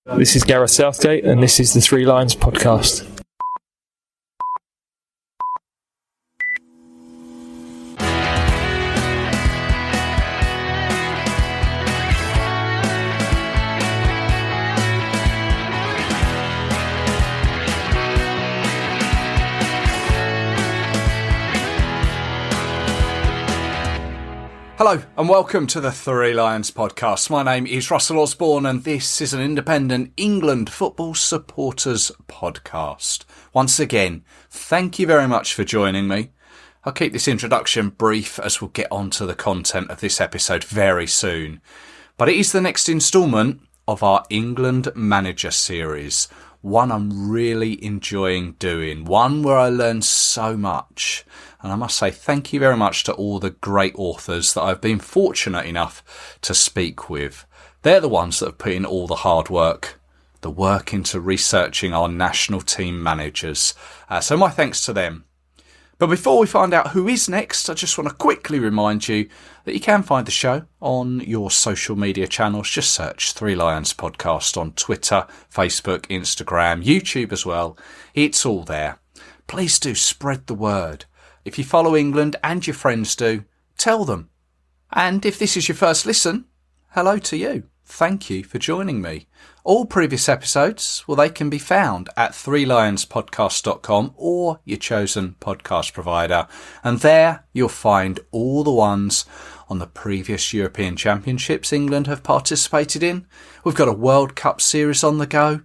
This is Gareth Southgate, and this is the Three Lions podcast. Hello and welcome to the Three Lions podcast. My name is Russell Osborne and this is an independent England football supporters podcast. Once again, thank you very much for joining me. I'll keep this introduction brief as we'll get on to the content of this episode very soon. But it is the next instalment of our England Manager series. One I'm really enjoying doing. One where I learn so much. And I must say thank you very much to all the great authors that I've been fortunate enough to speak with. They're the ones that have put in all the hard work, the work into researching our national team managers. So my thanks to them. But before we find out who is next, I just want to quickly remind you that you can find the show on your social media channels. Just search Three Lions Podcast on Twitter, Facebook, Instagram, YouTube as well. It's all there. Please do spread the word. If you follow England and your friends do, tell them. And if this is your first listen, hello to you. Thank you for joining me. All previous episodes, well, they can be found at threelionspodcast.com or your chosen podcast provider. And there you'll find all the ones on the previous European Championships England have participated in. We've got a World Cup series on the go.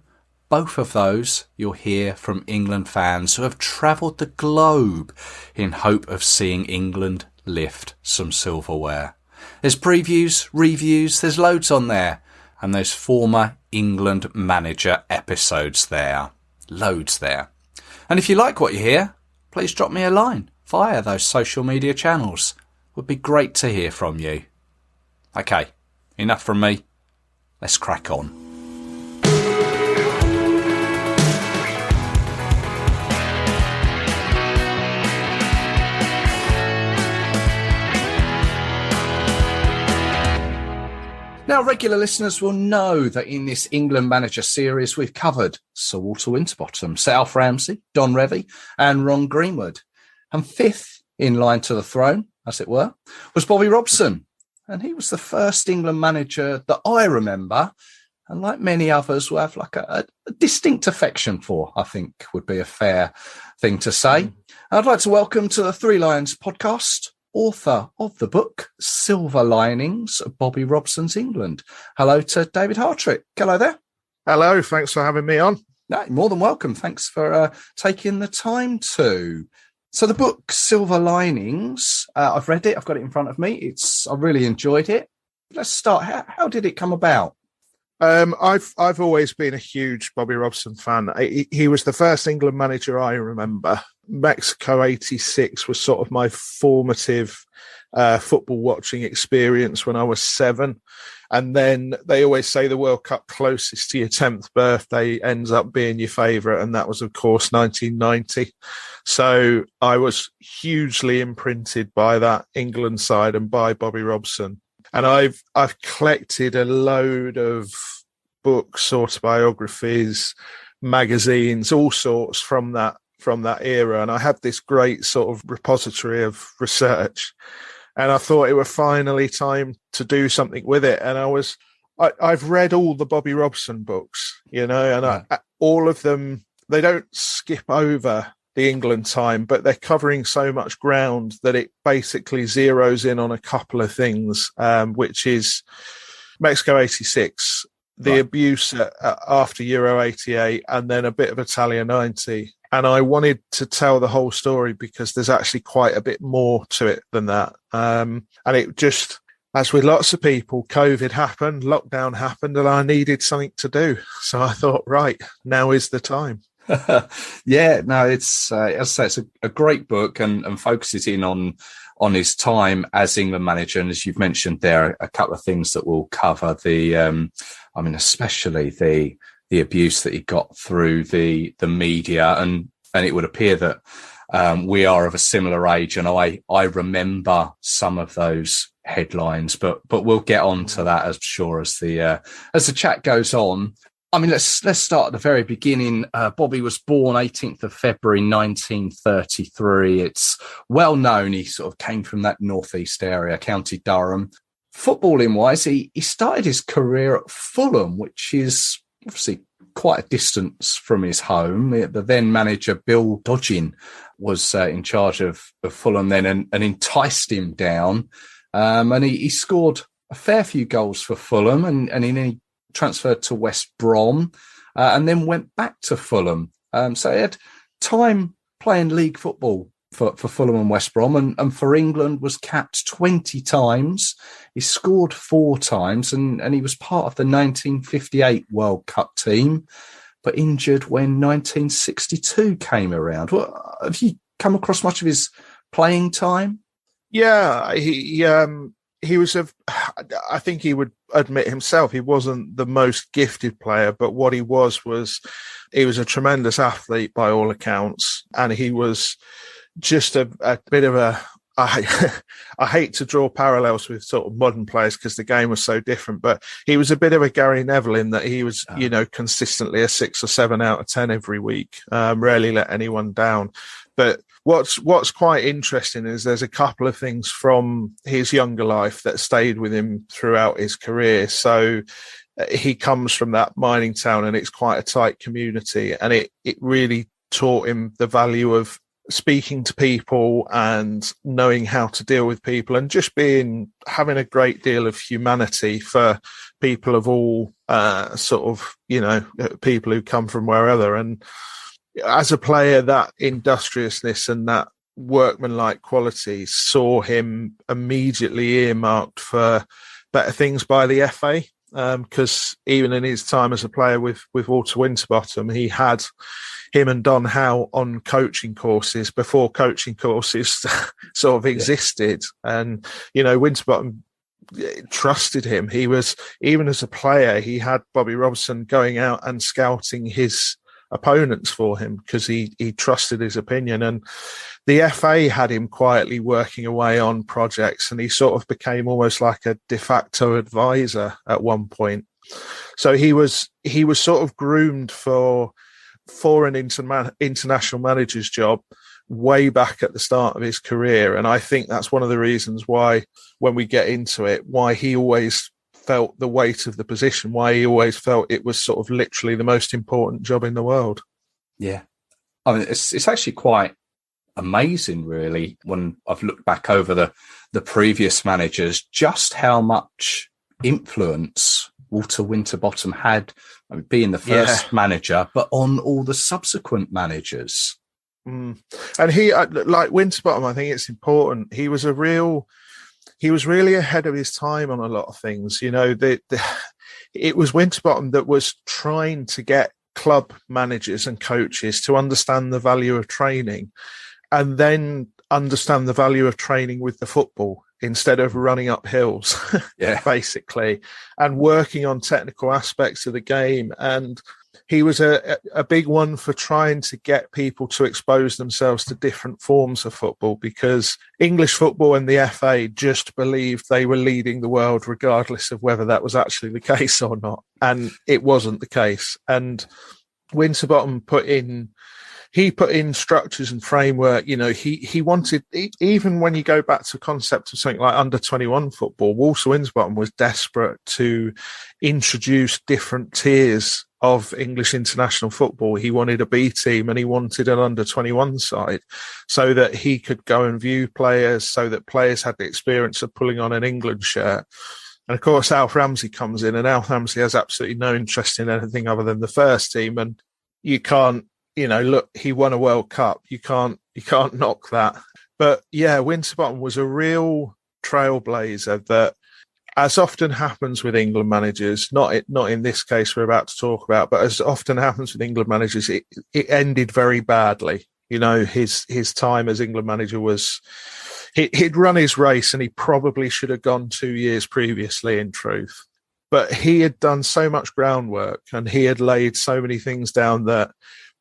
Both of those you'll hear from England fans who have travelled the globe in hope of seeing England lift some silverware. There's previews, reviews, there's loads on there. And there's former England manager episodes there. Loads there. And if you like what you hear, please drop me a line via those social media channels. Would be great to hear from you. Okay, enough from me. Let's crack on. Now, regular listeners will know that in this England Manager series, we've covered Sir Walter Winterbottom, Sir Alf Ramsey, Don Revie and Ron Greenwood. And fifth in line to the throne, as it were, was Bobby Robson. And he was the first England manager that I remember, and like many others, will have like a distinct affection for, I think would be a fair thing to say. I'd like to welcome to the Three Lions podcast, author of the book Silver Linings, Bobby Robson's England. Hello to David Hartrick. Hello there. Hello, thanks for having me on. No, more than welcome. Thanks for taking the time to. So the book Silver Linings, I've read it. I've got it in front of me. I really enjoyed it. Let's start. How did it come about? I've always been a huge Bobby Robson fan. He was the first England manager I remember. Mexico '86 was sort of my formative football watching experience when I was 7. And then they always say the World Cup closest to your 10th birthday ends up being your favourite. And that was, of course, 1990. So I was hugely imprinted by that England side and by Bobby Robson. And I've collected a load of books, autobiographies, magazines, all sorts from that era. And I had this great sort of repository of research. And I thought it was finally time to do something with it. And I've read all the Bobby Robson books, and all of them, they don't skip over the England time, but they're covering so much ground that it basically zeroes in on a couple of things, which is Mexico '86, the abuse after Euro '88, and then a bit of Italia '90. And I wanted to tell the whole story because there's actually quite a bit more to it than that. And it just, as with lots of people, COVID happened, lockdown happened, and I needed something to do. So I thought, right, now is the time. Yeah, no, it's as I say, it's a great book and focuses in on his time as England manager. And as you've mentioned there, a couple of things that will cover especially the abuse that he got through the media, and it would appear that we are of a similar age, and I remember some of those headlines, but we'll get on to that as sure as the chat goes on. I mean, let's start at the very beginning. Bobby was born 18th of February 1933. It's well known he sort of came from that northeast area, County Durham. Footballing wise, he started his career at Fulham, which is obviously quite a distance from his home. The then manager, Bill Dodgin, was in charge of Fulham then and enticed him down. And he scored a fair few goals for Fulham and he transferred to West Brom and then went back to Fulham. So he had time playing league football for Fulham and West Brom and for England was capped 20 times. He scored 4 times and he was part of the 1958 World Cup team, but injured when 1962 came around. Have you come across much of his playing time? Yeah, he was I think he would admit himself he wasn't the most gifted player, but what he was he was a tremendous athlete by all accounts, and he was just a bit of a I hate to draw parallels with sort of modern players because the game was so different, but he was a bit of a Gary Neville in that he was, consistently a 6 or 7 out of 10 every week, rarely let anyone down. But what's quite interesting is there's a couple of things from his younger life that stayed with him throughout his career. So he comes from that mining town and it's quite a tight community, and it really taught him the value of speaking to people and knowing how to deal with people and just having a great deal of humanity for people of all people who come from wherever. And as a player, that industriousness and that workmanlike quality saw him immediately earmarked for better things by the FA. Because even in his time as a player with Walter Winterbottom, he had him and Don Howe on coaching courses before coaching courses sort of existed. And, Winterbottom trusted him. He was, even as a player, he had Bobby Robson going out and scouting his opponents for him because he trusted his opinion. And the FA had him quietly working away on projects, and he sort of became almost like a de facto advisor at one point. So he was sort of groomed for an international manager's job way back at the start of his career. And I think that's one of the reasons why, when we get into it, why he always felt the weight of the position, why he always felt it was sort of literally the most important job in the world. Yeah. I mean, it's actually quite amazing, really, when I've looked back over the previous managers, just how much influence Walter Winterbottom had, being the first manager, but on all the subsequent managers. And he, like Winterbottom, I think it's important. He was really ahead of his time on a lot of things. It was Winterbottom that was trying to get club managers and coaches to understand the value of training and then understand the value of training with the football instead of running up hills, basically, and working on technical aspects of the game. And he was a big one for trying to get people to expose themselves to different forms of football, because English football and the FA just believed they were leading the world regardless of whether that was actually the case or not. And it wasn't the case. And Winterbottom put in structures and framework. He wanted, even when you go back to a concept of something like under 21 football, Walter Winterbottom was desperate to introduce different tiers of English international football. He wanted a B team and he wanted an under 21 side so that he could go and view players, so that players had the experience of pulling on an England shirt. And of course, Alf Ramsey comes in, and Alf Ramsey has absolutely no interest in anything other than the first team. And you can't, look, he won a World Cup. You can't knock that. But yeah, Winterbottom was a real trailblazer that, as often happens with England managers, not in this case we're about to talk about, but as often happens with England managers, it ended very badly. His time as England manager was, he'd run his race and he probably should have gone 2 years previously, in truth. But he had done so much groundwork and he had laid so many things down that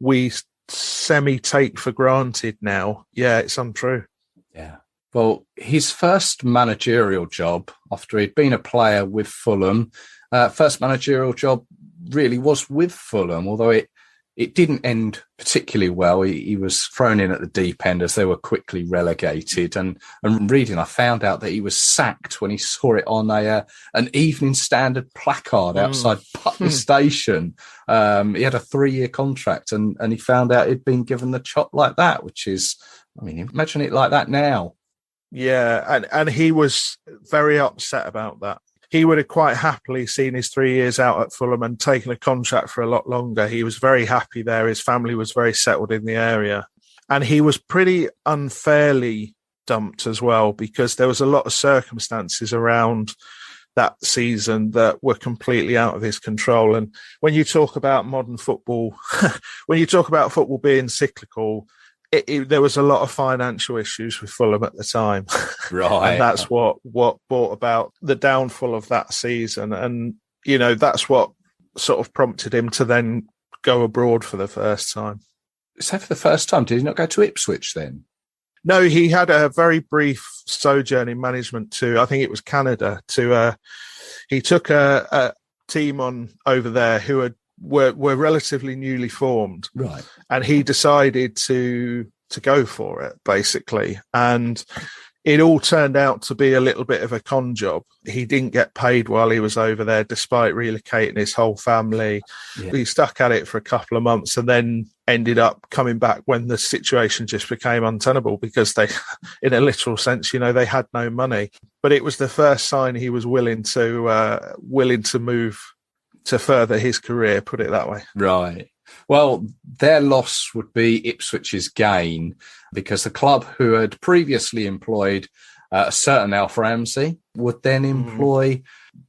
we semi-take for granted now. Yeah, it's untrue. Yeah. Well, his first managerial job, after he'd been a player with Fulham, first managerial job really was with Fulham, although it didn't end particularly well. He was thrown in at the deep end as they were quickly relegated. And reading, I found out that he was sacked when he saw it on an Evening Standard placard outside Putney Station. He had a 3-year contract and he found out he'd been given the chop like that, which is, I mean, imagine it like that now. Yeah, and he was very upset about that. He would have quite happily seen his 3 years out at Fulham and taken a contract for a lot longer. He was very happy there. His family was very settled in the area. And he was pretty unfairly dumped as well, because there was a lot of circumstances around that season that were completely out of his control. And when you talk about modern football, when you talk about football being cyclical, there was a lot of financial issues with Fulham at the time. Right. And that's what brought about the downfall of that season. And, you know, that's what sort of prompted him to then go abroad for the first time. So for the first time, did he not go to Ipswich then? No, he had a very brief sojourn in management to, I think it was Canada, he took a team on over there who were relatively newly formed. Right. And he decided to go for it, basically. And it all turned out to be a little bit of a con job. He didn't get paid while he was over there, despite relocating his whole family. Yeah. He stuck at it for a couple of months and then ended up coming back when the situation just became untenable, because they, in a literal sense, you know, they had no money. But it was the first sign he was willing to move to further his career, put it that way. Right. Well, their loss would be Ipswich's gain, because the club who had previously employed a certain Alf Ramsey would then employ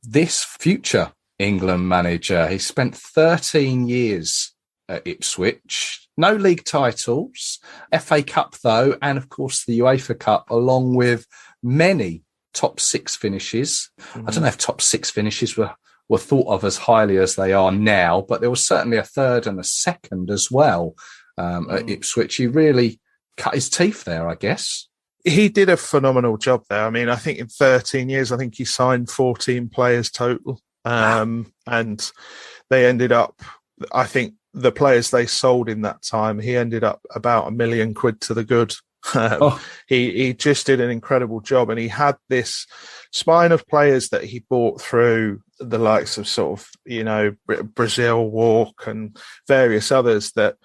this future England manager. He spent 13 years at Ipswich, no league titles, FA Cup though, and of course the UEFA Cup, along with many top 6 finishes. I don't know if top 6 finishes were thought of as highly as they are now, but there was certainly a third and a second as well at Ipswich. He really cut his teeth there, I guess. He did a phenomenal job there. I mean, I think in 13 years, I think he signed 14 players total. And they ended up, I think the players they sold in that time, he ended up about £1 million to the good. He just did an incredible job, and he had this spine of players that he brought through the likes of sort of, you know, Brazil, Walk and various others that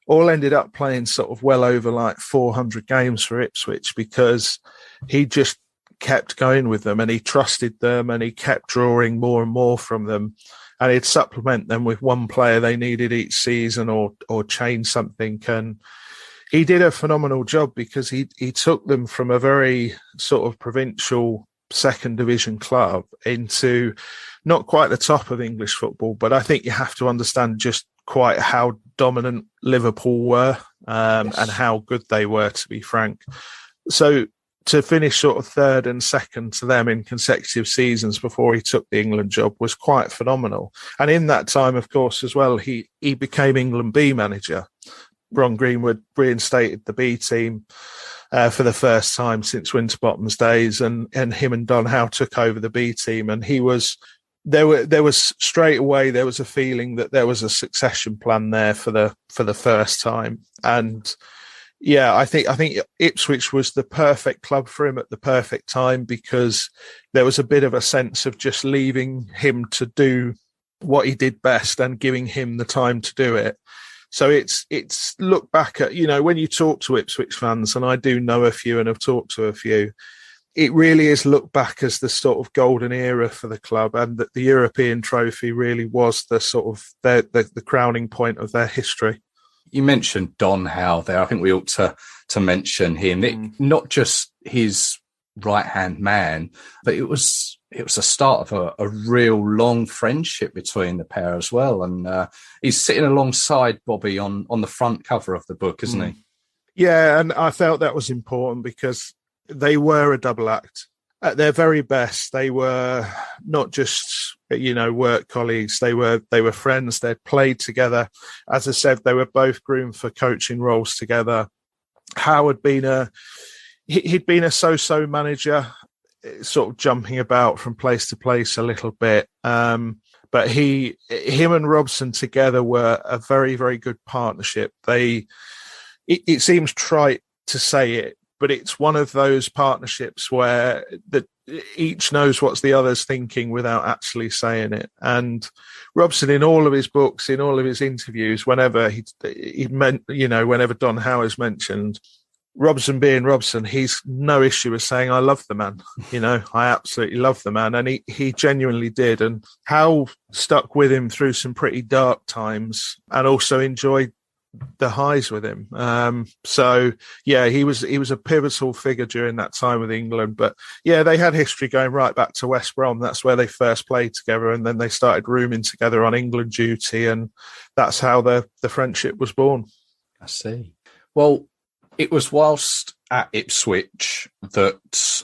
all ended up playing sort of well over like 400 games for Ipswich, because he just kept going with them and he trusted them and he kept drawing more and more from them, and he'd supplement them with one player they needed each season or change something. And he did a phenomenal job, because he took them from a very sort of provincial second division club into not quite the top of English football, but I think you have to understand just quite how dominant Liverpool were and how good they were, to be frank. So to finish sort of third and second to them in consecutive seasons before he took the England job was quite phenomenal. And in that time, of course, as well, he became England B manager. Ron Greenwood reinstated the B team for the first time since Winterbottom's days, and him and Don Howe took over the B team, and there was straight away there was a feeling that there was a succession plan there for the first time. And yeah, I think Ipswich was the perfect club for him at the perfect time, because there was a bit of a sense of just leaving him to do what he did best and giving him the time to do it. So it's look back at, you know, when you talk to Ipswich fans, and I do know a few and have talked to a few, it really is looked back as the sort of golden era for the club, and that the European trophy really was the sort of the crowning point of their history. You mentioned Don Howe there. I think we ought to mention him. Not just his right-hand man, but it was the start of a real long friendship between the pair as well. And he's sitting alongside Bobby on the front cover of the book, isn't he? Yeah, and I felt that was important, because they were a double act. At their very best, they were not just, you know, work colleagues. They were friends. They'd played together. As I said, they were both groomed for coaching roles together. Howe had been he'd been a so-so manager, sort of jumping about from place to place a little bit. But But him and Robson together were a very, very good partnership. It seems trite to say it, but it's one of those partnerships where each knows what the other's thinking without actually saying it. And Robson, in all of his books, in all of his interviews, whenever whenever Don Howe's mentioned, Robson being Robson, he's no issue with saying, I love the man. I absolutely love the man. And he genuinely did. And Howe stuck with him through some pretty dark times and also enjoyed the highs with him. He was a pivotal figure during that time with England. But yeah, they had history going right back to West Brom. That's where they first played together, and then they started rooming together on England duty, and that's how the friendship was born. I see. Well, it was whilst at Ipswich that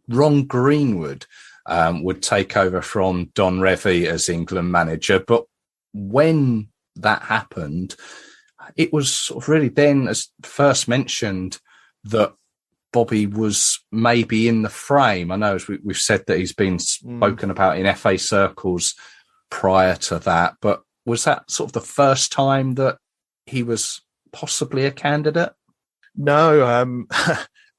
Ron Greenwood would take over from Don Revie as England manager. But when that happened, it was sort of really then, as first mentioned, that Bobby was maybe in the frame. I know as we've said that he's been spoken about in FA circles prior to that, but was that sort of the first time that he was possibly a candidate? No,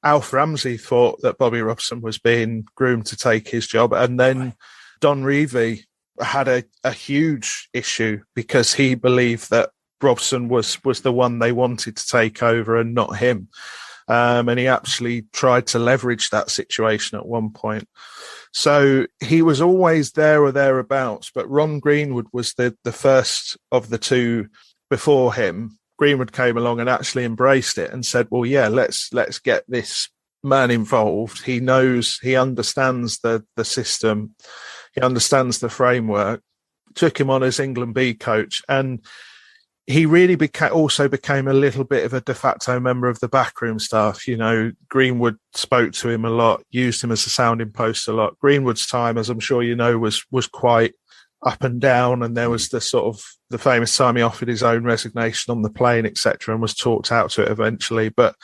Alf Ramsey thought that Bobby Robson was being groomed to take his job, and then Don Revie had a huge issue because he believed that Robson was the one they wanted to take over and not him. And he actually tried to leverage that situation at one point. So he was always there or thereabouts, but Ron Greenwood was the first of the two before him. Greenwood came along and actually embraced it and said, well, yeah, let's get this man involved. He understands the system. He understands the framework. Took him on as England B coach, and he really became a little bit of a de facto member of the backroom staff. Greenwood spoke to him a lot, used him as a sounding post a lot. Greenwood's time, as I'm sure you know, was quite up and down, and there was the famous time he offered his own resignation on the plane, etc., and was talked out to it eventually. But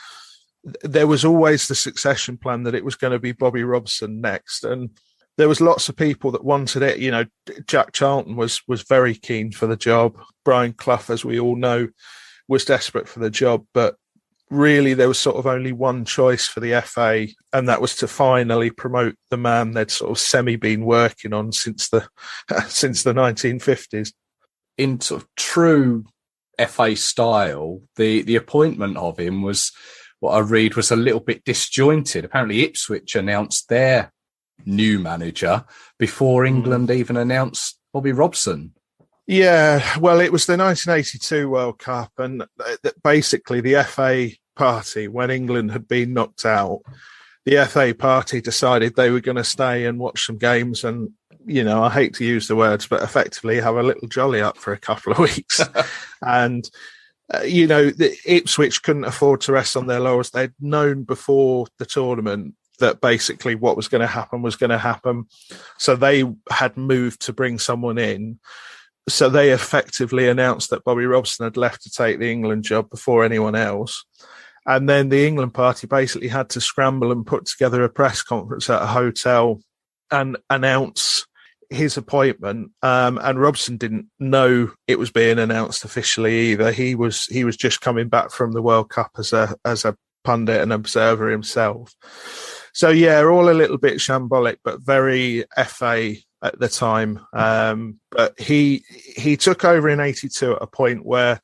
there was always the succession plan that it was going to be Bobby Robson next, and there was lots of people that wanted it. Jack Charlton was very keen for the job. Brian Clough, as we all know, was desperate for the job. But really, there was sort of only one choice for the FA, and that was to finally promote the man they'd sort of been working on since the 1950s. In sort of true FA style, the appointment of him was, what I read, was a little bit disjointed. Apparently, Ipswich announced their new manager before England even announced Bobby Robson. Yeah, well, it was the 1982 World Cup, and basically the FA party, when England had been knocked out, the FA party decided they were going to stay and watch some games and, I hate to use the words, but effectively have a little jolly up for a couple of weeks. And, the Ipswich couldn't afford to rest on their laurels. They'd known before the tournament that basically what was going to happen. So they had moved to bring someone in. So they effectively announced that Bobby Robson had left to take the England job before anyone else. And then the England party basically had to scramble and put together a press conference at a hotel and announce his appointment. And Robson didn't know it was being announced officially either. He was just coming back from the World Cup as a pundit and observer himself. So, yeah, all a little bit shambolic, but very FA at the time. But he took over in 82 at a point where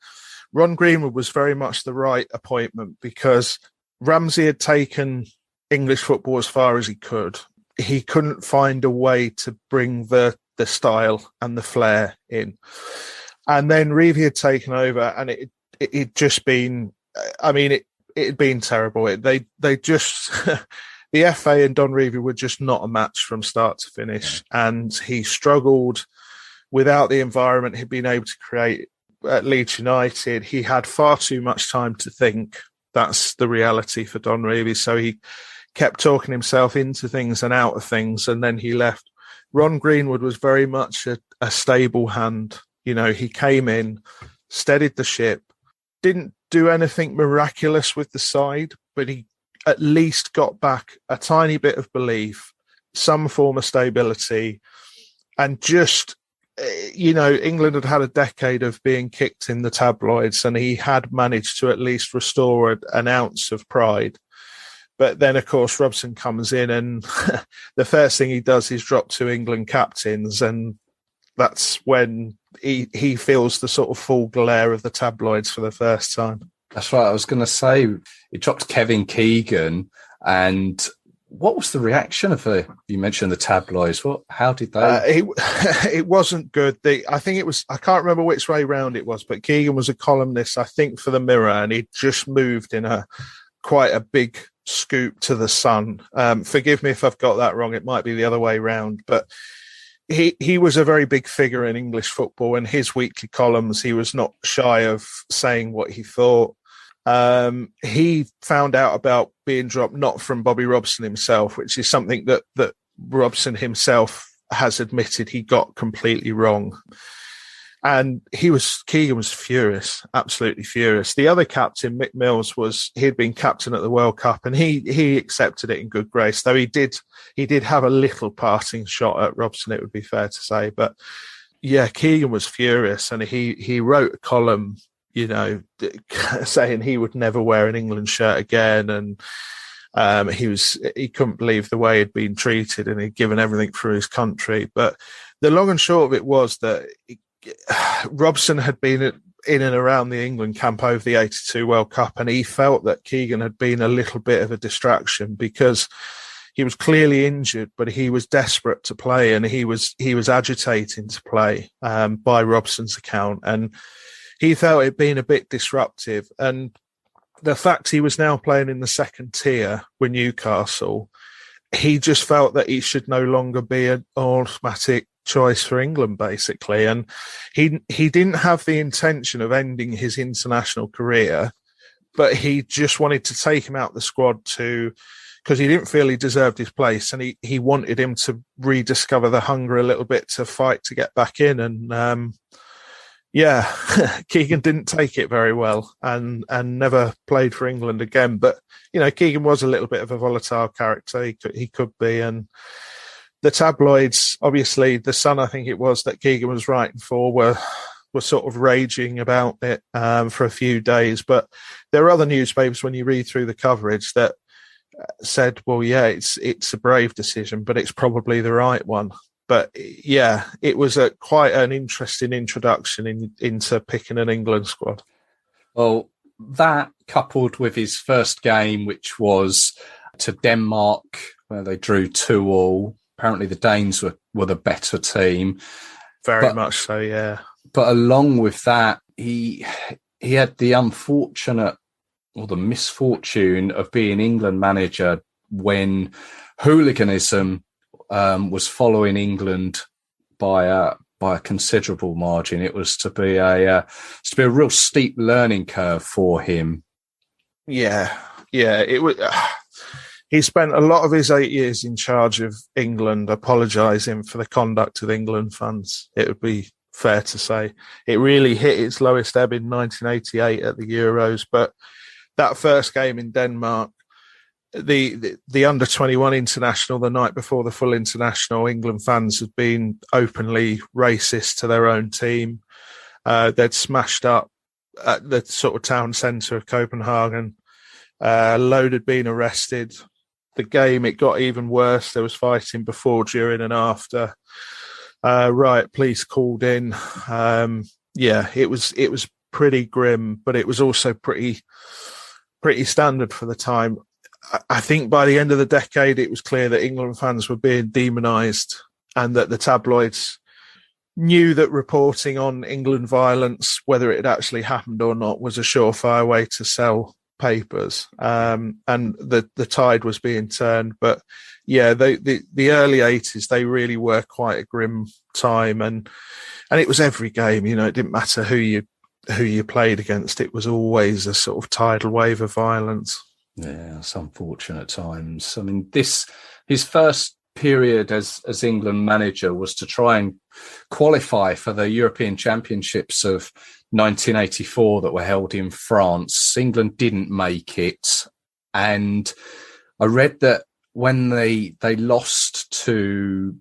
Ron Greenwood was very much the right appointment because Ramsey had taken English football as far as he could. He couldn't find a way to bring the style and the flair in. And then Revie had taken over, and it'd just been, it had been terrible. They just... The FA and Don Revie were just not a match from start to finish, and he struggled without the environment he'd been able to create at Leeds United. He had far too much time to think. That's the reality for Don Revie. So he kept talking himself into things and out of things, and then he left. Ron Greenwood was very much a stable hand. He came in, steadied the ship, didn't do anything miraculous with the side, but he at least got back a tiny bit of belief, some form of stability, and just England had had a decade of being kicked in the tabloids, and he had managed to at least restore an ounce of pride. But then, of course, Robson comes in, and the first thing he does is drop two England captains, and that's when he feels the sort of full glare of the tabloids for the first time. That's right. I was going to say, it dropped Kevin Keegan, and what was the reaction of you mentioned the tabloids? How did they? It wasn't good. I think it was, I can't remember which way round it was, but Keegan was a columnist, I think, for the Mirror, and he'd just moved in quite a big scoop to the Sun. Forgive me if I've got that wrong. It might be the other way round, but he was a very big figure in English football, and his weekly columns, he was not shy of saying what he thought. He found out about being dropped not from Bobby Robson himself, which is something that Robson himself has admitted he got completely wrong. And Keegan was furious, absolutely furious. The other captain, Mick Mills, he'd been captain at the World Cup, and he accepted it in good grace, though he did have a little parting shot at Robson, it would be fair to say. But yeah, Keegan was furious, and he wrote a column, saying he would never wear an England shirt again, and he couldn't believe the way he'd been treated, and he'd given everything for his country. But the long and short of it was that Robson had been in and around the England camp over the 82 World Cup, and he felt that Keegan had been a little bit of a distraction because he was clearly injured, but he was desperate to play, and he was agitating to play, by Robson's account, and he felt it being a bit disruptive. And the fact he was now playing in the second tier with Newcastle, he just felt that he should no longer be an automatic choice for England, basically. And he didn't have the intention of ending his international career, but he just wanted to take him out the squad because he didn't feel he deserved his place, and he wanted him to rediscover the hunger a little bit to fight to get back in. And Keegan didn't take it very well, and never played for England again. But Keegan was a little bit of a volatile character. He could be, and the tabloids, obviously, the Sun, I think it was, that Keegan was writing for, were sort of raging about it for a few days. But there are other newspapers, when you read through the coverage, that said, well, yeah, it's a brave decision, but it's probably the right one. But yeah, it was quite an interesting introduction into picking an England squad. Well, that coupled with his first game, which was to Denmark, where they drew 2-2. Apparently the Danes were the better team. Very much so, yeah. But along with that, he had the unfortunate or the misfortune of being England manager when hooliganism was following England by a considerable margin. It was to be a real steep learning curve for him. Yeah, it was. He spent a lot of his 8 years in charge of England apologising for the conduct of England fans. It would be fair to say it really hit its lowest ebb in 1988 at the Euros. But that first game in Denmark, the under-21 international, the night before the full international, England fans had been openly racist to their own team. They'd smashed up at the sort of town centre of Copenhagen. A load had been arrested. The game, it got even worse. There was fighting before, during and after. Riot police called in. It was pretty grim, but it was also pretty standard for the time. I think by the end of the decade, it was clear that England fans were being demonised, and that the tabloids knew that reporting on England violence, whether it had actually happened or not, was a surefire way to sell papers. And the tide was being turned. But yeah, the early 80s, they really were quite a grim time, and it was every game. It didn't matter who you played against. It was always a sort of tidal wave of violence. Yeah, it's unfortunate times. I mean, his first period as England manager was to try and qualify for the European Championships of 1984 that were held in France. England didn't make it, and I read that when they lost to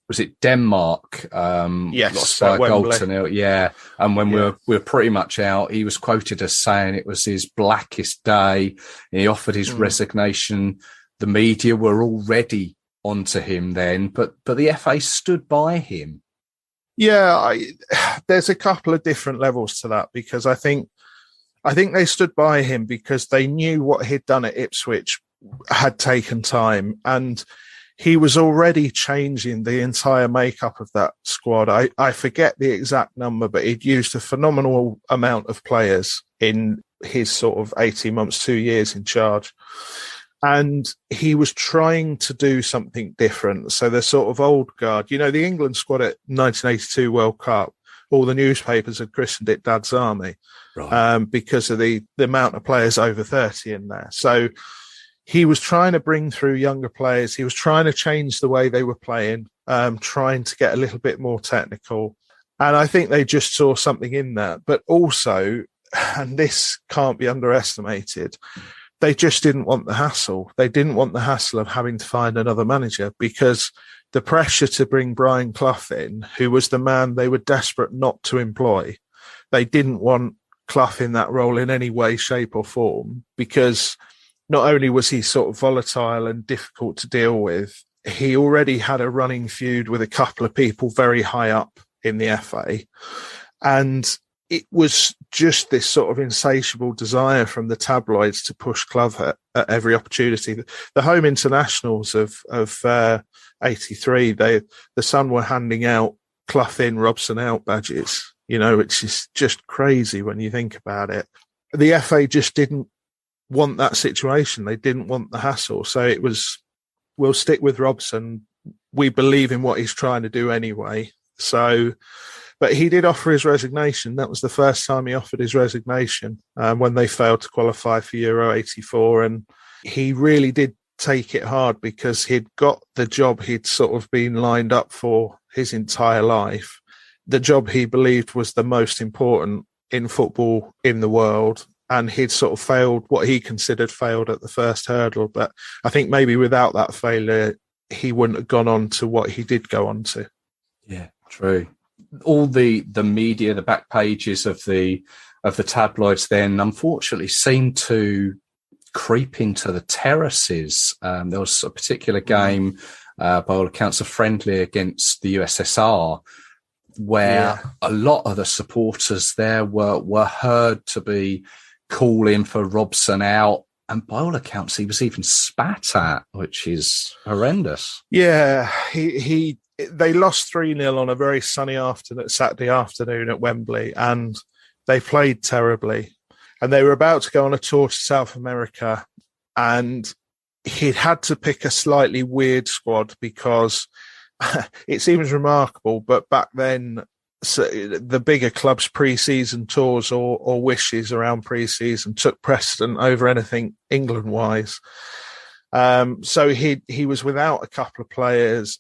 was it Denmark? Yes, lost by a at goal Wembley. to nil. Yeah, and when we were pretty much out, he was quoted as saying it was his blackest day. He offered his resignation. The media were already onto him then, but the FA stood by him. Yeah, there's a couple of different levels to that, because I think they stood by him because they knew what he'd done at Ipswich had taken time, and he was already changing the entire makeup of that squad. I forget the exact number, but he'd used a phenomenal amount of players in his sort of 18 months, 2 years in charge. And he was trying to do something different. So the sort of old guard, the England squad at 1982 World Cup, all the newspapers had christened it Dad's Army, right, because of the amount of players over 30 in there. So he was trying to bring through younger players. He was trying to change the way they were playing, trying to get a little bit more technical. And I think they just saw something in that. But also, and this can't be underestimated, they just didn't want the hassle. They didn't want the hassle of having to find another manager, because the pressure to bring Brian Clough in, who was the man they were desperate not to employ, they didn't want Clough in that role in any way, shape or form, because not only was he sort of volatile and difficult to deal with, he already had a running feud with a couple of people very high up in the FA. And it was just this sort of insatiable desire from the tabloids to push Clough at every opportunity. The home internationals of 83, the Sun were handing out Clough in, Robson out badges, which is just crazy when you think about it. The FA just didn't want that situation. They didn't want the hassle. So it was, we'll stick with Robson. We believe in what he's trying to do anyway. So, but he did offer his resignation. That was the first time he offered his resignation when they failed to qualify for Euro 84. And he really did take it hard, because he'd got the job he'd sort of been lined up for his entire life. The job he believed was the most important in football in the world. And he'd sort of failed what he considered failed at the first hurdle. But I think maybe without that failure, he wouldn't have gone on to what he did go on to. Yeah, true. All the media, the back pages of the tabloids then unfortunately seemed to creep into the terraces. There was a particular game, by all accounts, a friendly against the USSR, where a lot of the supporters there were heard to be calling for Robson out. And by all accounts, he was even spat at, which is horrendous. Yeah, they lost 3-0 on a very sunny Saturday afternoon at Wembley, and they played terribly. And they were about to go on a tour to South America, and he'd had to pick a slightly weird squad, because it seems remarkable, but back then, so the bigger clubs' pre-season tours or wishes around pre-season took precedent over anything England-wise. So he was without a couple of players.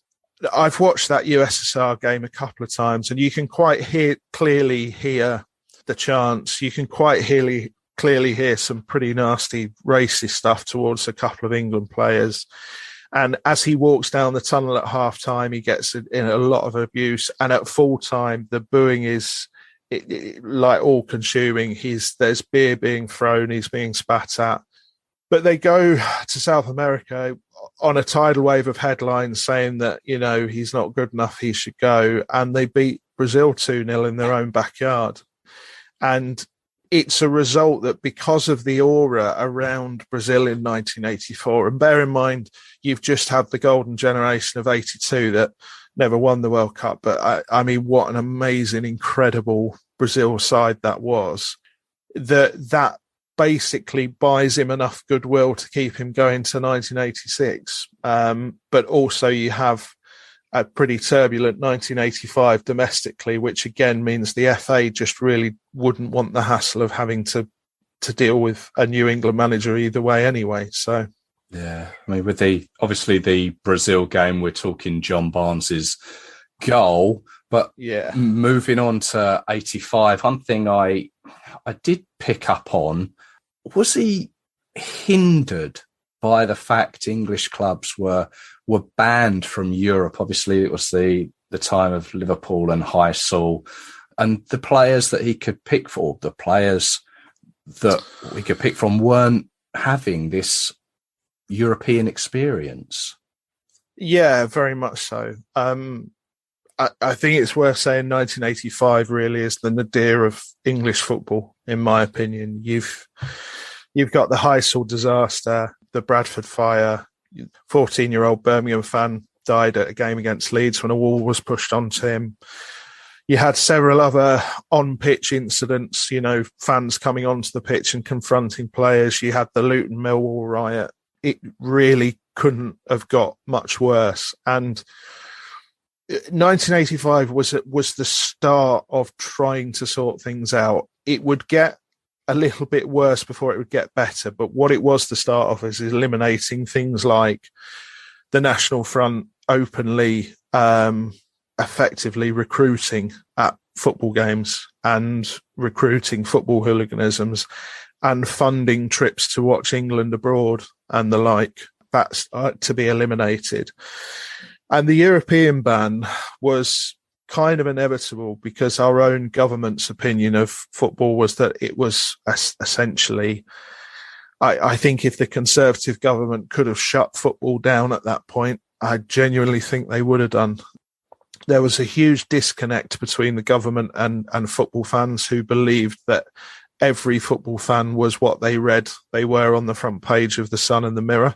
I've watched that USSR game a couple of times, and you can quite clearly hear the chants. You can quite clearly hear some pretty nasty racist stuff towards a couple of England players. And as he walks down the tunnel at half time, he gets in a lot of abuse. And at full time, the booing is like all consuming. There's beer being thrown. He's being spat at. But they go to South America on a tidal wave of headlines saying that, he's not good enough, he should go. And they beat Brazil 2-0 in their own backyard. And it's a result that, because of the aura around Brazil in 1984, and bear in mind, you've just had the golden generation of 82 that never won the World Cup. But I mean, what an amazing, incredible Brazil side that was. That basically buys him enough goodwill to keep him going to 1986. But also you have a pretty turbulent 1985 domestically, which again means the FA just really wouldn't want the hassle of having to deal with a New England manager either way anyway. So, yeah, I mean, with obviously the Brazil game, we're talking John Barnes's goal, but moving on to 85, one thing I did pick up on, was he hindered by the fact English clubs were banned from Europe. Obviously, it was the time of Liverpool and Heysel, and the players that he could pick for, the players that we could pick from, weren't having this European experience. Yeah, very much so. I think it's worth saying 1985 really is the nadir of English football, in my opinion. You've got the Heysel disaster, the Bradford fire, 14-year-old Birmingham fan died at a game against Leeds when a wall was pushed onto him. You had several other on-pitch incidents, fans coming onto the pitch and confronting players. You had the Luton Millwall riot. It really couldn't have got much worse. And 1985 was the start of trying to sort things out. It would get a little bit worse before it would get better. But what it was the start of is eliminating things like the National Front openly, effectively recruiting at football games and recruiting football hooliganisms and funding trips to watch England abroad and the like. That's to be eliminated. And the European ban was kind of inevitable because our own government's opinion of football was that it was essentially, I think if the Conservative government could have shut football down at that point, I genuinely think they would have done. There was a huge disconnect between the government and football fans who believed that every football fan was what they read they were on the front page of The Sun and The Mirror.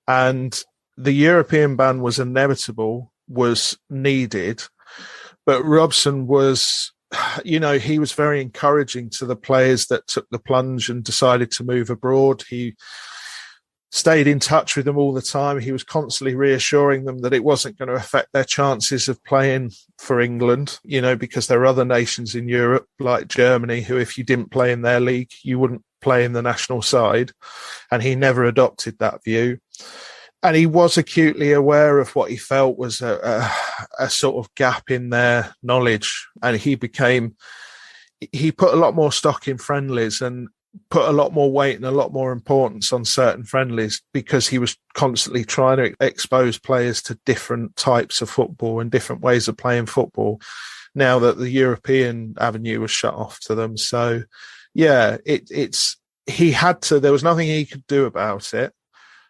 And the European ban was inevitable, was needed, but Robson was, he was very encouraging to the players that took the plunge and decided to move abroad. He stayed in touch with them all the time. He was constantly reassuring them that it wasn't going to affect their chances of playing for England, because there are other nations in Europe, like Germany, who if you didn't play in their league, you wouldn't play in the national side. And he never adopted that view. And he was acutely aware of what he felt was a sort of gap in their knowledge. And he put a lot more stock in friendlies and put a lot more weight and a lot more importance on certain friendlies because he was constantly trying to expose players to different types of football and different ways of playing football now that the European avenue was shut off to them. So, yeah, he had to, there was nothing he could do about it.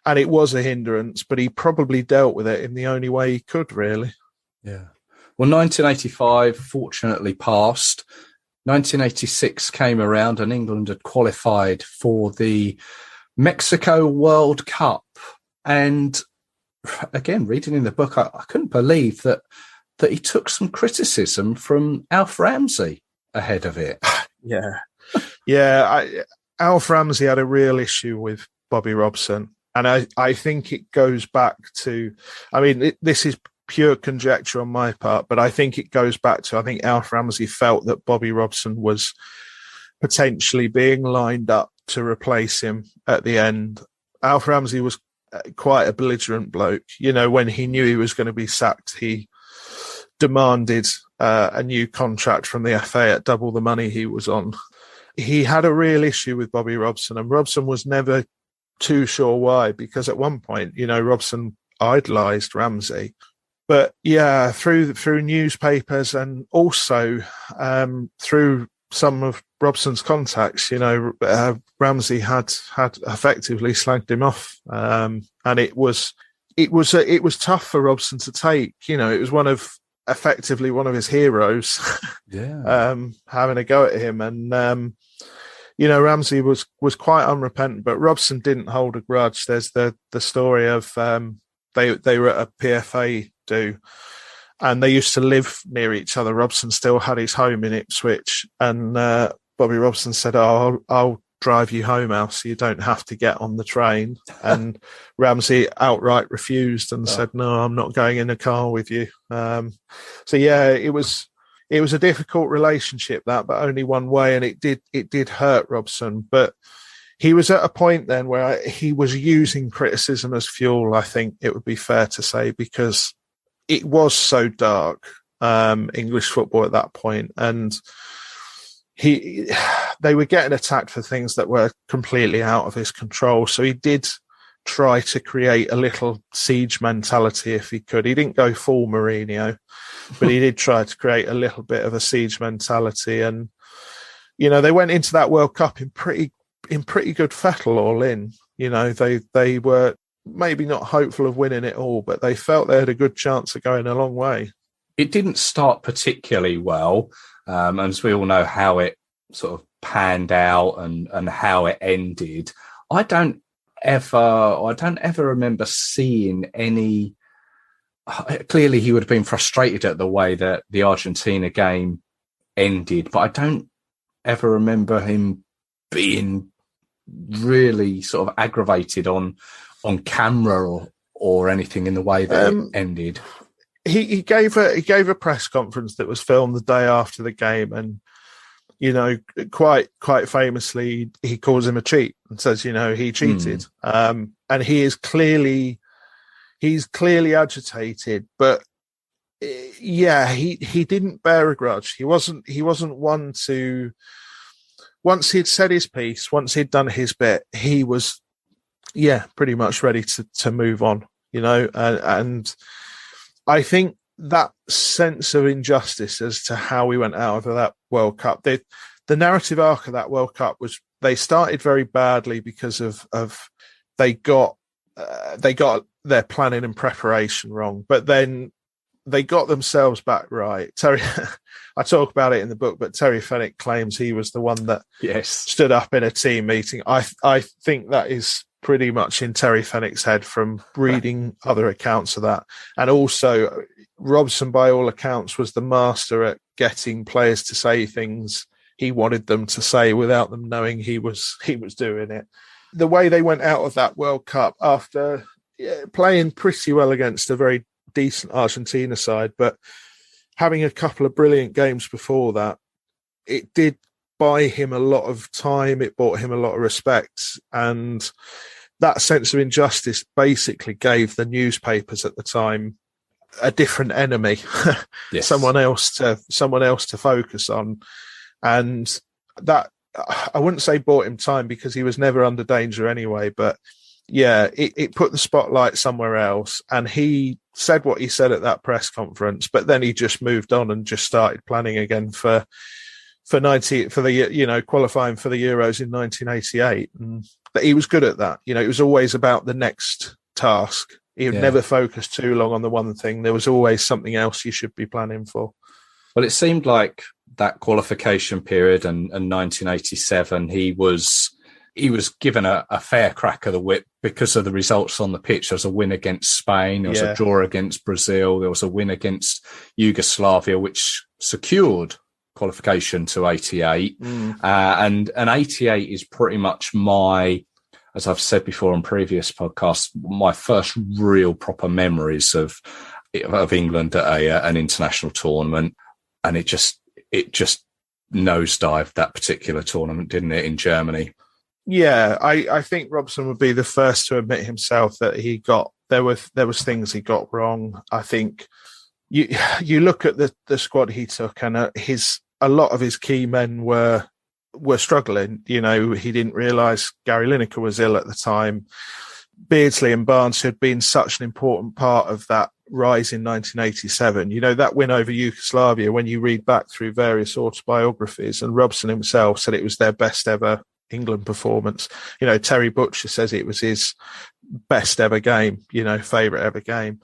And it was a hindrance, but he probably dealt with it in the only way he could, really. Yeah. Well, 1985 fortunately passed. 1986 came around and England had qualified for the Mexico World Cup. And again, reading in the book, I couldn't believe that he took some criticism from Alf Ramsey ahead of it. Yeah. Yeah. Alf Ramsey had a real issue with Bobby Robson. And I think it goes back to, this is pure conjecture on my part, but I think it goes back to, I think Alf Ramsey felt that Bobby Robson was potentially being lined up to replace him at the end. Alf Ramsey was quite a belligerent bloke. When he knew he was going to be sacked, he demanded a new contract from the FA at double the money he was on. He had a real issue with Bobby Robson, and Robson was never too sure why, because at one point, Robson idolised Ramsey. But yeah, through newspapers and also through some of Robson's contacts, Ramsey had effectively slagged him off, and it was tough for Robson to take. It was effectively one of his heroes, having a go at him, and Ramsey was quite unrepentant, but Robson didn't hold a grudge. There's the story of they were at a PFA do, and they used to live near each other. Robson still had his home in Ipswich, and Bobby Robson said, I'll drive you home, Al, so you don't have to get on the train. And Ramsey outright refused and said, no, I'm not going in a car with you. So yeah, it was a difficult relationship, but only one way, and it did hurt Robson. But he was at a point then where he was using criticism as fuel, I think it would be fair to say, because it was so dark, English football at that point, and they were getting attacked for things that were completely out of his control. So he did try to create a little siege mentality if he could. He didn't go full Mourinho, but he did try to create a little bit of a siege mentality. And, you know, they went into that World Cup in pretty good fettle all in. You know, they were maybe not hopeful of winning it all, but they felt they had a good chance of going a long way. It didn't start particularly well, as we all know how it sort of panned out and how it ended. I don't ever remember seeing any. Clearly, he would have been frustrated at the way that the Argentina game ended, but I don't ever remember him being really sort of aggravated on camera or anything in the way that it ended. He gave a press conference that was filmed the day after the game, and, you know, quite famously, he calls him a cheat and says, you know, he cheated. And he's clearly agitated, but yeah, he didn't bear a grudge. He wasn't one to, once he'd said his piece, once he'd done his bit, he was, pretty much ready to move on, you know, and I think that sense of injustice as to how we went out of that World Cup, the narrative arc of that World Cup was they started very badly because of they got their planning and preparation wrong, but then they got themselves back right. Terry, I talk about it in the book, but Terry Fenwick claims he was the one that stood up in a team meeting. I think that is pretty much in Terry Fenwick's head from reading other accounts of that. And also, Robson, by all accounts, was the master at getting players to say things he wanted them to say without them knowing he was doing it. The way they went out of that World Cup after playing pretty well against a very decent Argentina side, but having a couple of brilliant games before that, it did buy him a lot of time. It bought him a lot of respect, and that sense of injustice basically gave the newspapers at the time a different enemy, someone else to focus on, and that, I wouldn't say bought him time because he was never under danger anyway, but it put the spotlight somewhere else, and he said what he said at that press conference, but then he just moved on and just started planning again for the, you know, qualifying for the Euros in 1988. And he was good at that. You know, it was always about the next task. He would never focus too long on the one thing. There was always something else you should be planning for. Well, it seemed like that qualification period and 1987, he was given a fair crack of the whip because of the results on the pitch. There was a win against Spain. There was a draw against Brazil. There was a win against Yugoslavia, which secured qualification to 88. And 88 is pretty much my, as I've said before on previous podcasts, my first real proper memories of England at an international tournament. And it just nosedived that particular tournament, didn't it, in Germany? Yeah, I think Robson would be the first to admit himself that there was things he got wrong. I think you look at the squad he took, and a lot of his key men were struggling. You know, he didn't realise Gary Lineker was ill at the time. Beardsley and Barnes, who had been such an important part of that rise in 1987. You know, that win over Yugoslavia, when you read back through various autobiographies, and Robson himself said it was their best ever England performance. You know, Terry Butcher says it was his best ever game, you know, favourite ever game.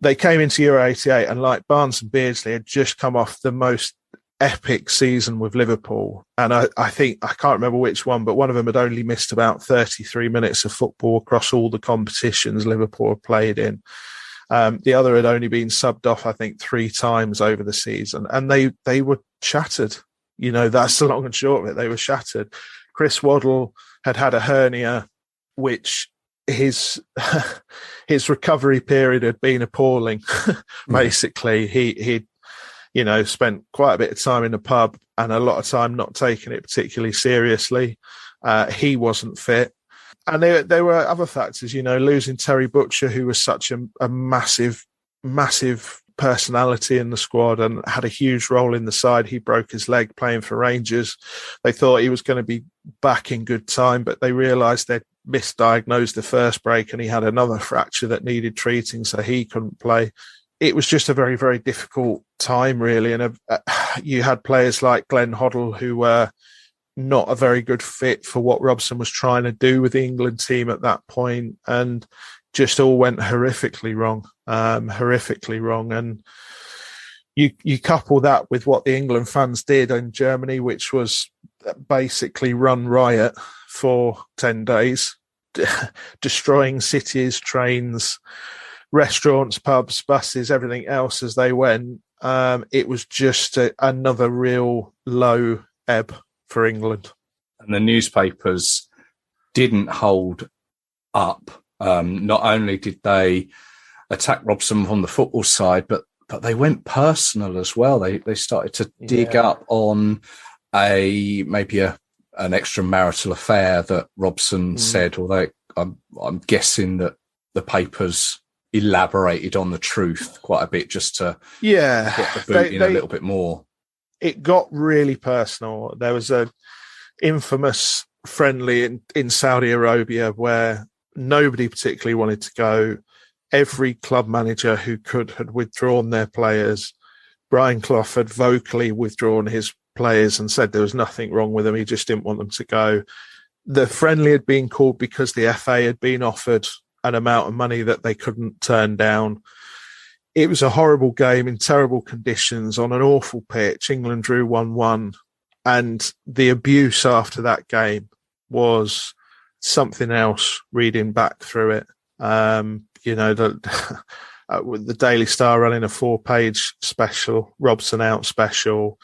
They came into Euro 88, and like Barnes and Beardsley had just come off the most epic season with Liverpool. And I think, I can't remember which one, but one of them had only missed about 33 minutes of football across all the competitions Liverpool had played in. The other had only been subbed off, I think, 3 times over the season. And they were shattered. You know, that's the long and short of it. They were shattered. Chris Waddle had a hernia, which his recovery period had been appalling. Basically, he'd, you know, spent quite a bit of time in the pub and a lot of time not taking it particularly seriously. He wasn't fit. And there were other factors, you know, losing Terry Butcher, who was such a massive personality in the squad and had a huge role in the side. He broke his leg playing for Rangers. They thought he was going to be back in good time, but they realised they'd misdiagnosed the first break and he had another fracture that needed treating, so he couldn't play. It was just a very, very difficult time, really. And you had players like Glenn Hoddle who were not a very good fit for what Robson was trying to do with the England team at that point, and just all went horrifically wrong. And you couple that with what the England fans did in Germany, which was basically run riot for 10 days, destroying cities, trains, restaurants, pubs, buses, everything else as they went. It was just another real low ebb for England. And the newspapers didn't hold up. Not only did they attack Robson from the football side, but they went personal as well. They started to dig up on maybe an extramarital affair that Robson said, although I'm guessing that the papers elaborated on the truth quite a bit just to get the boot in a little bit more. It got really personal. There was a infamous friendly in Saudi Arabia where nobody particularly wanted to go. Every club manager who could had withdrawn their players. Brian Clough had vocally withdrawn his players and said there was nothing wrong with them. He just didn't want them to go. The friendly had been called because the FA had been offered an amount of money that they couldn't turn down. It was a horrible game in terrible conditions on an awful pitch. England drew 1-1. And the abuse after that game was something else, reading back through it. With the Daily Star running a 4-page special, Robson out special,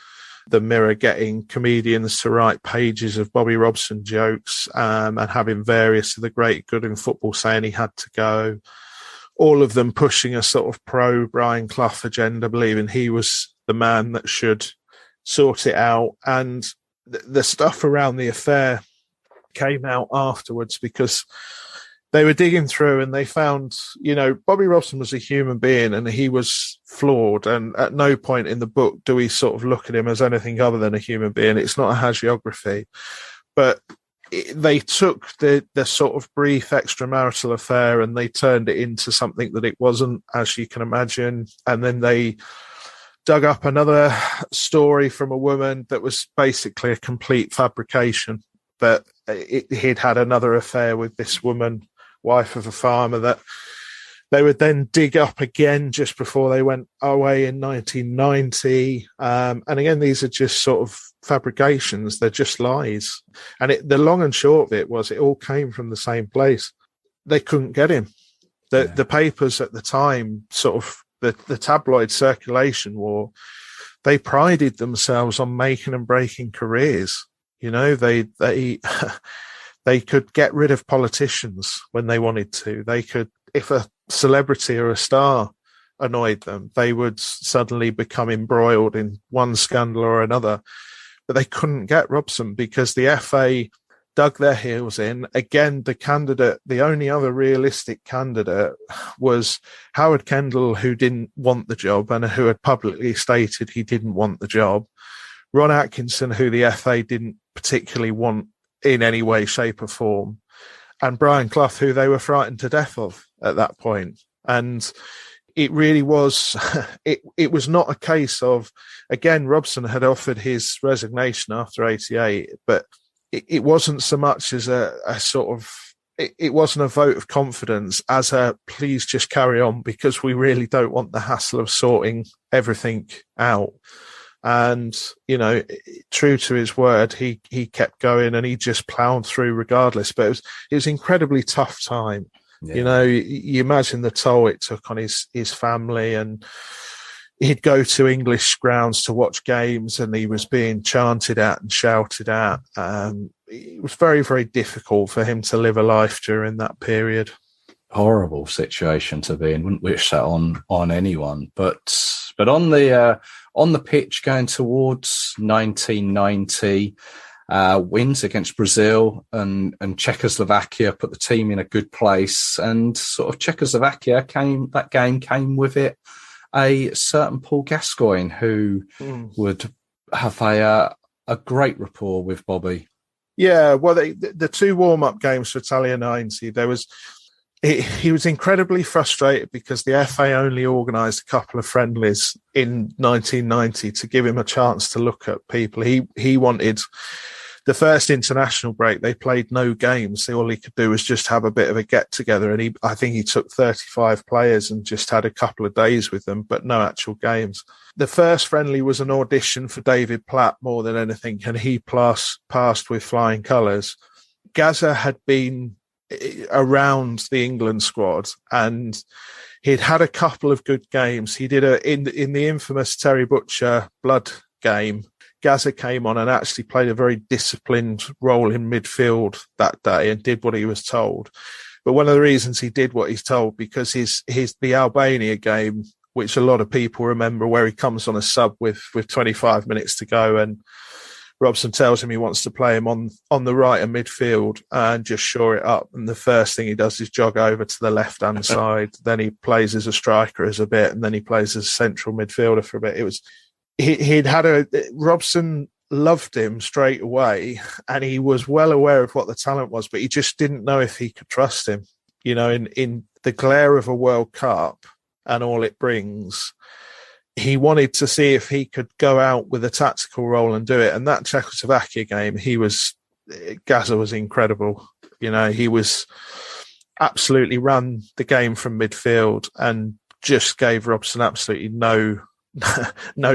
the Mirror getting comedians to write pages of Bobby Robson jokes, and having various of the great good in football saying he had to go. All of them pushing a sort of pro Brian Clough agenda, believing he was the man that should sort it out. And the stuff around the affair came out afterwards because they were digging through and they found, Bobby Robson was a human being and he was flawed. And at no point in the book do we sort of look at him as anything other than a human being. It's not a hagiography. But they took the sort of brief extramarital affair and they turned it into something that it wasn't, as you can imagine. And then they dug up another story from a woman that was basically a complete fabrication, that he'd had another affair with this woman, wife of a farmer, that they would then dig up again just before they went away in 1990. And again, these are just sort of fabrications. They're just lies. And the long and short of it was it all came from the same place. They couldn't get him. The papers at the time, sort of the tabloid circulation war, they prided themselves on making and breaking careers. They could get rid of politicians when they wanted to. They could, if a celebrity or a star annoyed them, they would suddenly become embroiled in one scandal or another. But they couldn't get Robson because the FA dug their heels in. Again, the only other realistic candidate was Howard Kendall, who didn't want the job and who had publicly stated he didn't want the job. Ron Atkinson, who the FA didn't particularly want in any way, shape or form. And Brian Clough, who they were frightened to death of at that point. And it really was, it was not a case of, again, Robson had offered his resignation after 88, but it wasn't so much as a sort of, it wasn't a vote of confidence as a please just carry on because we really don't want the hassle of sorting everything out. And, true to his word, he kept going and he just ploughed through regardless. But it was an incredibly tough time. Yeah. You imagine the toll it took on his family, and he'd go to English grounds to watch games and he was being chanted at and shouted at. It was very, very difficult for him to live a life during that period. Horrible situation to be in. Wouldn't wish that on anyone. But on the pitch going towards 1990, wins against Brazil and Czechoslovakia put the team in a good place, and sort of Czechoslovakia came with it a certain Paul Gascoigne who would have a great rapport with Bobby. Yeah, well, the two warm-up games for Italia 90, he was incredibly frustrated because the FA only organised a couple of friendlies in 1990 to give him a chance to look at people. He wanted the first international break. They played no games. So all he could do was just have a bit of a get-together. And I think he took 35 players and just had a couple of days with them, but no actual games. The first friendly was an audition for David Platt more than anything, and he passed with flying colours. Gazza had been around the England squad, and he'd had a couple of good games. He did in the infamous Terry Butcher blood game. Gazza came on and actually played a very disciplined role in midfield that day and did what he was told. But one of the reasons he did what he's told, because the Albania game, which a lot of people remember, where he comes on a sub with 25 minutes to go, and Robson tells him he wants to play him on the right of midfield and just shore it up. And the first thing he does is jog over to the left-hand side. Then he plays as a striker as a bit, and then he plays as a central midfielder for a bit. Robson loved him straight away, and he was well aware of what the talent was, but he just didn't know if he could trust him. You know, in the glare of a World Cup and all it brings, he wanted to see if he could go out with a tactical role and do it. And that Czechoslovakia game, Gazza was incredible. You know, he was absolutely ran the game from midfield and just gave Robson absolutely no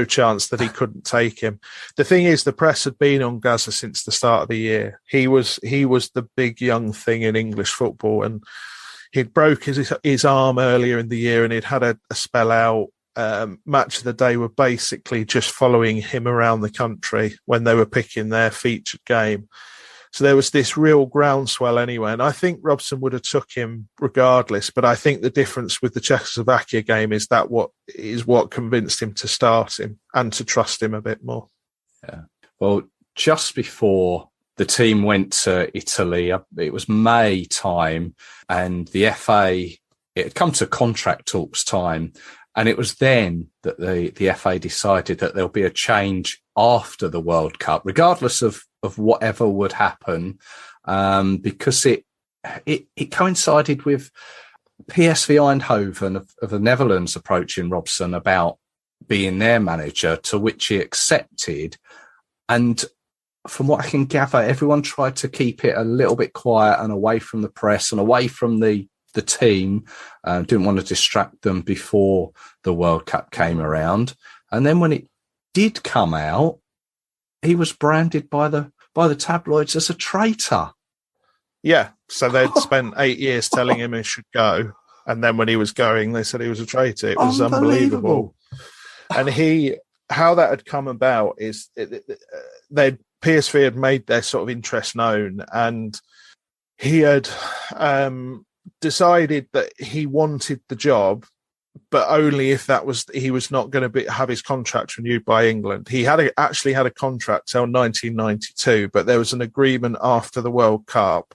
chance that he couldn't take him. The thing is, the press had been on Gazza since the start of the year. He was the big young thing in English football, and he'd broke his arm earlier in the year, and he'd had a spell out. Match of the Day were basically just following him around the country when they were picking their featured game. So there was this real groundswell anyway. And I think Robson would have took him regardless. But I think the difference with the Czechoslovakia game is what convinced him to start him and to trust him a bit more. Yeah. Well, just before the team went to Italy, it was May time, and the FA, it had come to contract talks time. And it was then that the FA decided that there'll be a change after the World Cup, regardless of whatever would happen, because it coincided with PSV Eindhoven of the Netherlands approaching Robson about being their manager, to which he accepted. And from what I can gather, everyone tried to keep it a little bit quiet and away from the press and away from the team, didn't want to distract them before the World Cup came around. And then when it did come out, he was branded by the tabloids as a traitor. Yeah, so they'd spent 8 years telling him he should go, and then when he was going, they said he was a traitor. It was unbelievable. And how that had come about is PSV had made their sort of interest known, and he had decided that he wanted the job, but only if he was not going to have his contract renewed by England. He actually had a contract till 1992, but there was an agreement after the World Cup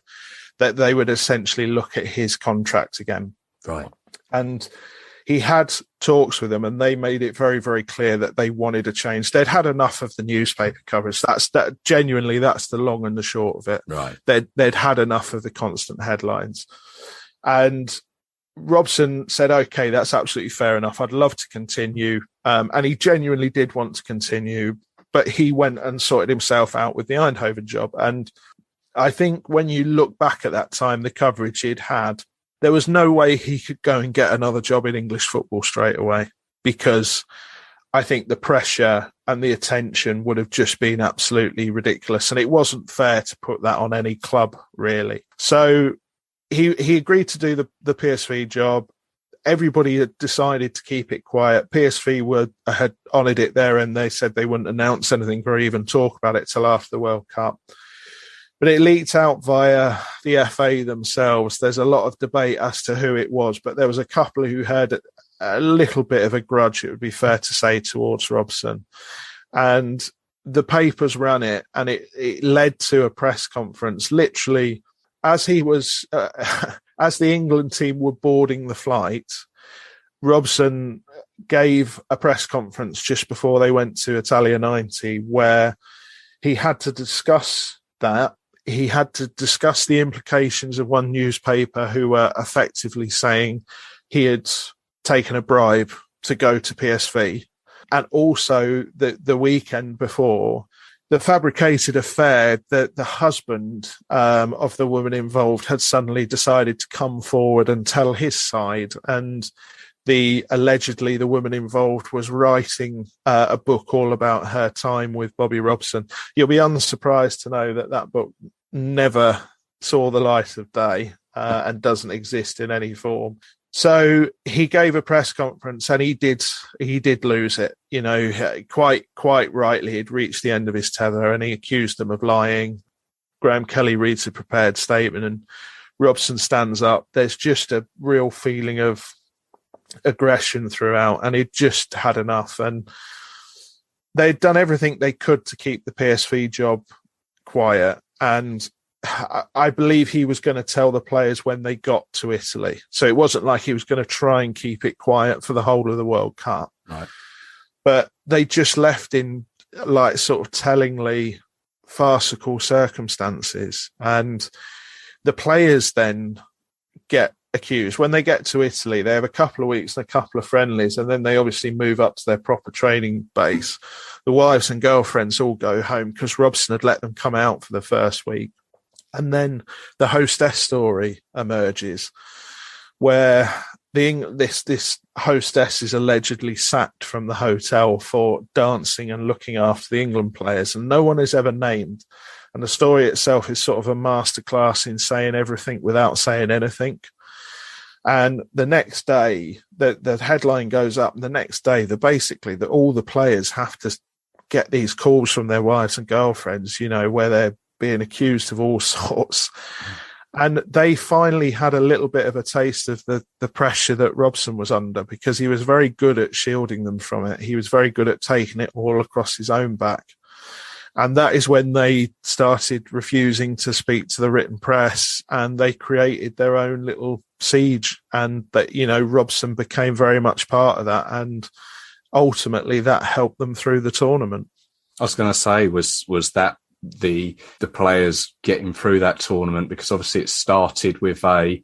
that they would essentially look at his contract again. Right. And he had talks with them, and they made it very, very clear that they wanted a change. They'd had enough of the newspaper coverage. Genuinely, that's the long and the short of it. Right. They'd had enough of the constant headlines. And Robson said, okay, that's absolutely fair enough. I'd love to continue. And he genuinely did want to continue, but he went and sorted himself out with the Eindhoven job. And I think when you look back at that time, the coverage he'd had, there was no way he could go and get another job in English football straight away, because I think the pressure and the attention would have just been absolutely ridiculous. And it wasn't fair to put that on any club, really. So he agreed to do the PSV job. Everybody had decided to keep it quiet. PSV had honoured it there, and they said they wouldn't announce anything or even talk about it till after the World Cup. But it leaked out via the FA themselves. There's a lot of debate as to who it was, but there was a couple who had a little bit of a grudge, it would be fair to say, towards Robson. And the papers ran it, and it led to a press conference. Literally, as the England team were boarding the flight, Robson gave a press conference just before they went to Italia 90 where he had to discuss that. He had to discuss the implications of one newspaper who were effectively saying he had taken a bribe to go to PSV. And also the weekend before, the fabricated affair that the husband of the woman involved had suddenly decided to come forward and tell his side. And allegedly the woman involved was writing a book all about her time with Bobby Robson. You'll be unsurprised to know that book never saw the light of day and doesn't exist in any form. So he gave a press conference and he did lose it. You know, quite rightly, he'd reached the end of his tether and he accused them of lying. Graham Kelly reads a prepared statement and Robson stands up. There's just a real feeling of aggression throughout and he'd just had enough. And they'd done everything they could to keep the PSV job quiet. And I believe he was going to tell the players when they got to Italy. So it wasn't like he was going to try and keep it quiet for the whole of the World Cup. Right. But they just left in like sort of tellingly farcical circumstances. And the players then get accused. When they get to Italy, they have a couple of weeks and a couple of friendlies, and then they obviously move up to their proper training base. The wives and girlfriends all go home because Robson had let them come out for the first week. And then the hostess story emerges where this hostess is allegedly sacked from the hotel for dancing and looking after the England players, and no one is ever named. And the story itself is sort of a masterclass in saying everything without saying anything. And the next day, the headline goes up, and the next day, all the players have to get these calls from their wives and girlfriends, you know, where they're being accused of all sorts. And they finally had a little bit of a taste of the pressure that Robson was under, because he was very good at shielding them from it. He was very good at taking it all across his own back. And that is when they started refusing to speak to the written press, and they created their own little siege. And that, you know, Robson became very much part of that. And ultimately that helped them through the tournament. I was going to say, was that the players getting through that tournament, because obviously it started with a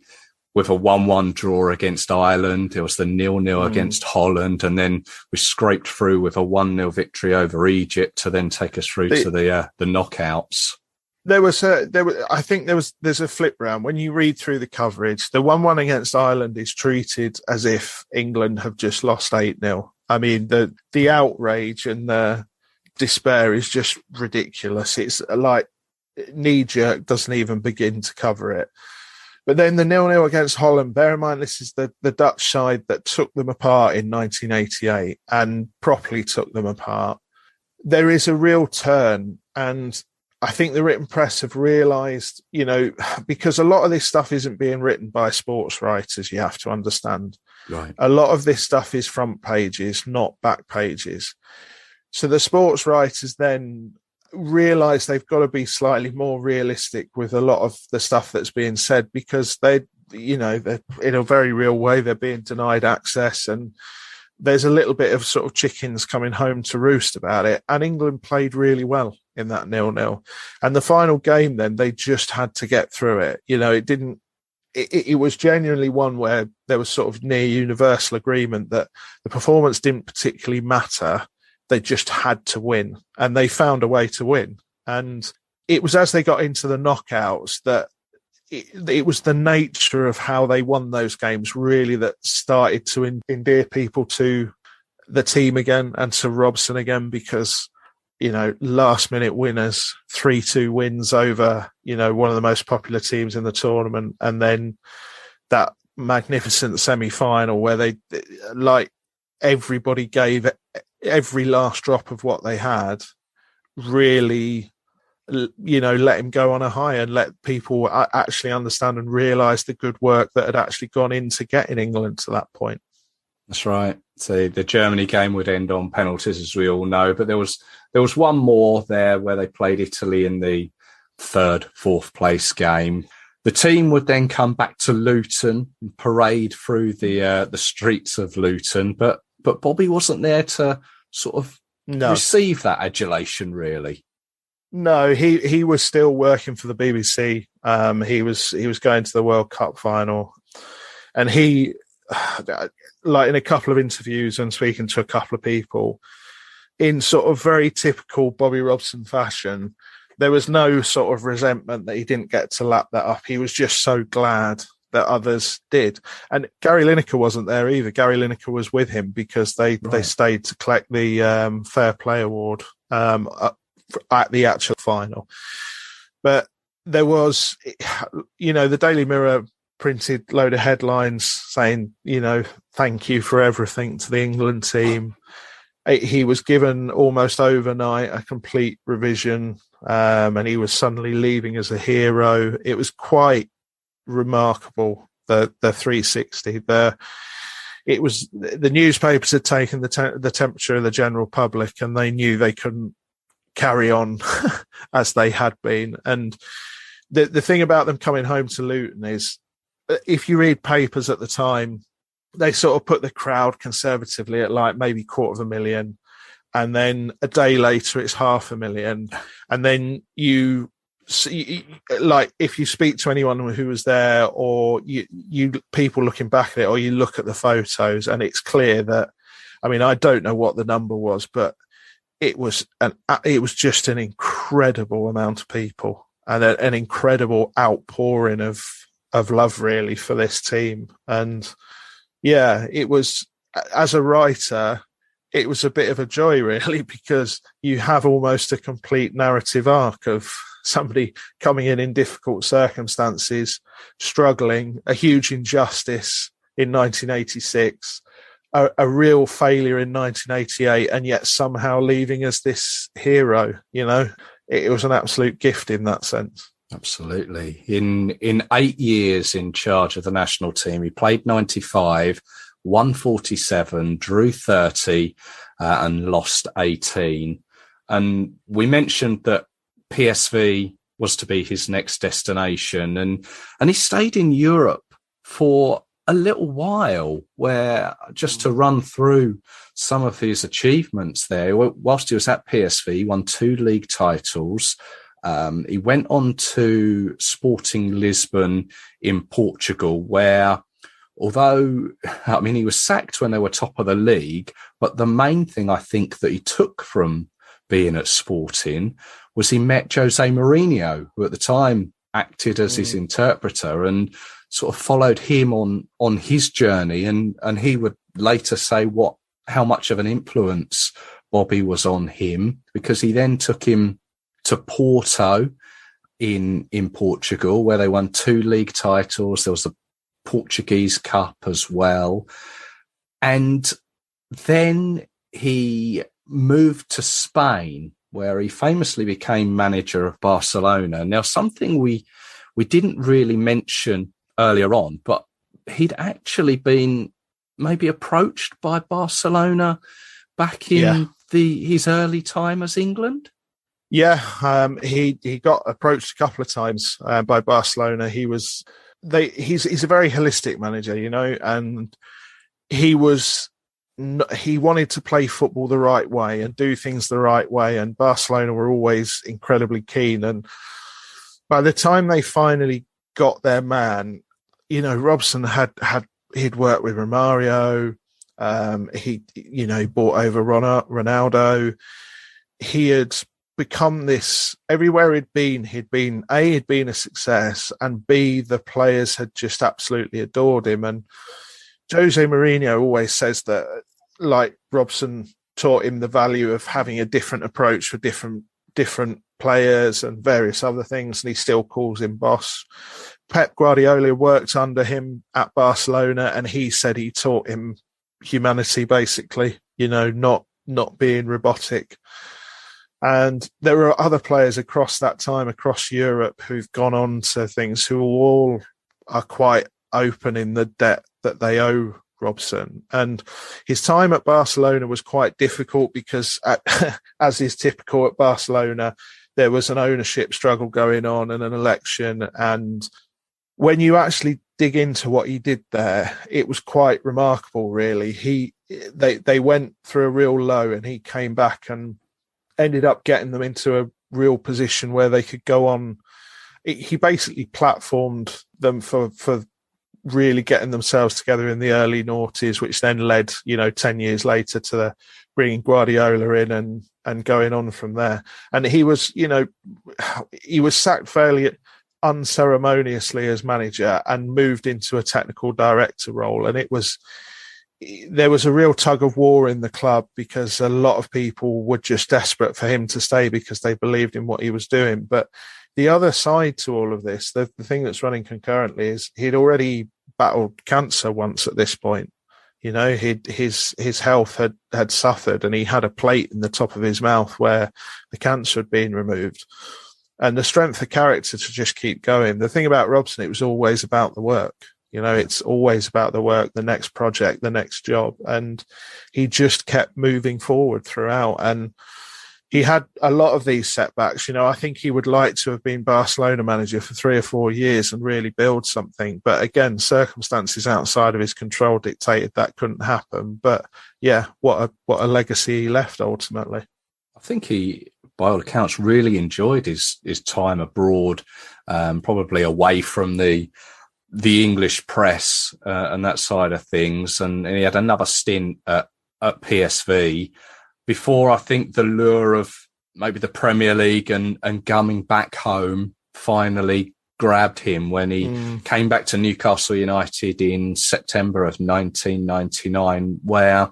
1-1 draw against Ireland. There was the 0-0 against Holland, and then we scraped through with a 1-0 victory over Egypt to then take us through to the knockouts. There's a flip round. When you read through the coverage, the 1-1 against Ireland is treated as if England have just lost 8-0. I mean, the outrage and the despair is just ridiculous. It's like knee-jerk, doesn't even begin to cover it. But then the 0-0 against Holland, bear in mind this is the Dutch side that took them apart in 1988 and properly took them apart. There is a real turn, and I think the written press have realised, you know, because a lot of this stuff isn't being written by sports writers, you have to understand. Right. A lot of this stuff is front pages, not back pages. So the sports writers then realise they've got to be slightly more realistic with a lot of the stuff that's being said, because they're in a very real way, they're being denied access, and there's a little bit of sort of chickens coming home to roost about it. And England played really well in that 0-0. And the final game, then they just had to get through it. You know, it was genuinely one where there was sort of near universal agreement that the performance didn't particularly matter. They just had to win, and they found a way to win. And it was as they got into the knockouts that it was the nature of how they won those games really that started to endear people to the team again and to Robson again, because, you know, last minute winners, 3-2 wins over, you know, one of the most popular teams in the tournament. And then that magnificent semi-final where they, like, everybody gave every last drop of what they had, really, you know, let him go on a high and let people actually understand and realise the good work that had actually gone into getting England to that point. That's right. So the Germany game would end on penalties, as we all know, but there was one more there where they played Italy in the fourth place game. The team would then come back to Luton and parade through the streets of Luton, but but Bobby wasn't there to sort of No. receive that adulation, really. No, he was still working for the BBC. He was going to the World Cup final, and he, like in a couple of interviews and speaking to a couple of people, in sort of very typical Bobby Robson fashion, there was no sort of resentment that he didn't get to lap that up. He was just so glad that others did. And Gary Lineker wasn't there either. Gary Lineker was with him because they stayed to collect the Fair Play Award at the actual final. But there was, the Daily Mirror printed a load of headlines saying, thank you for everything to the England team. He was given almost overnight a complete revision, and he was suddenly leaving as a hero. It was quite remarkable, the 360. It was the newspapers had taken the temperature of the general public, and they knew they couldn't carry on as they had been. And the thing about them coming home to Luton is, if you read papers at the time, they sort of put the crowd conservatively at like maybe 250,000, and then a day later it's 500,000, and then you see, like, if you speak to anyone who was there, or you people looking back at it, or you look at the photos, and it's clear that, I mean, I don't know what the number was, but it was just an incredible amount of people, and an incredible outpouring of love, really, for this team. And yeah, it was, as a writer, it was a bit of a joy, really, because you have almost a complete narrative arc of somebody coming in difficult circumstances, struggling, a huge injustice in 1986, a real failure in 1988, and yet somehow leaving as this hero. It was an absolute gift in that sense. Absolutely. In 8 years in charge of the national team, he played 95, won 47, drew 30, and lost 18. And we mentioned that PSV was to be his next destination, and he stayed in Europe for a little while, where, just to run through some of his achievements there, whilst he was at PSV, he won 2 league titles. He went on to Sporting Lisbon in Portugal, where, although, I mean, he was sacked when they were top of the league, but the main thing I think that he took from being at Sporting was he met Jose Mourinho, who at the time acted as his interpreter, and sort of followed him on his journey. And he would later say how much of an influence Bobby was on him, because he then took him to Porto in Portugal, where they won 2 league titles. There was the Portuguese Cup as well. And then he moved to Spain, where he famously became manager of Barcelona. Now, something we didn't really mention earlier on, but he'd actually been maybe approached by Barcelona back in his early time as England. Yeah, he got approached a couple of times by Barcelona. He's a very holistic manager, and he wanted to play football the right way and do things the right way, and Barcelona were always incredibly keen. And by the time they finally got their man, Robson he'd worked with Romario, he brought over Ronaldo. He had become this, everywhere he'd been a success, and B, the players had just absolutely adored him. And Jose Mourinho always says that, like, Robson taught him the value of having a different approach for different players and various other things, and he still calls him boss. Pep Guardiola worked under him at Barcelona, and he said he taught him humanity, basically, not being robotic. And there are other players across that time, across Europe, who've gone on to things, who all are quite open in the debt that they owe Robson. And his time at Barcelona was quite difficult because, as is typical at Barcelona, there was an ownership struggle going on and an election. And when you actually dig into what he did there, it was quite remarkable, really. He they went through a real low, and he came back and ended up getting them into a real position where they could go on. He basically platformed them for really getting themselves together in the early noughties, which then led, 10 years later to bringing Guardiola in and going on from there. And he was sacked fairly unceremoniously as manager and moved into a technical director role. And there was a real tug of war in the club, because a lot of people were just desperate for him to stay because they believed in what he was doing. But the other side to all of this, the thing that's running concurrently, is he'd already battled cancer once at this point. His health had suffered, and he had a plate in the top of his mouth where the cancer had been removed. And the strength of character to just keep going. The thing about Robson, it was always about the work. It's always about the work, the next project, the next job. And he just kept moving forward throughout. And he had a lot of these setbacks. I think he would like to have been Barcelona manager for 3 or 4 years and really build something. But again, circumstances outside of his control dictated that couldn't happen. But yeah, what a legacy he left ultimately. I think he, by all accounts, really enjoyed his time abroad, probably away from the English press and that side of things. And he had another stint at PSV before, I think, the lure of maybe the Premier League and coming back home finally grabbed him when he came back to Newcastle United in September of 1999, where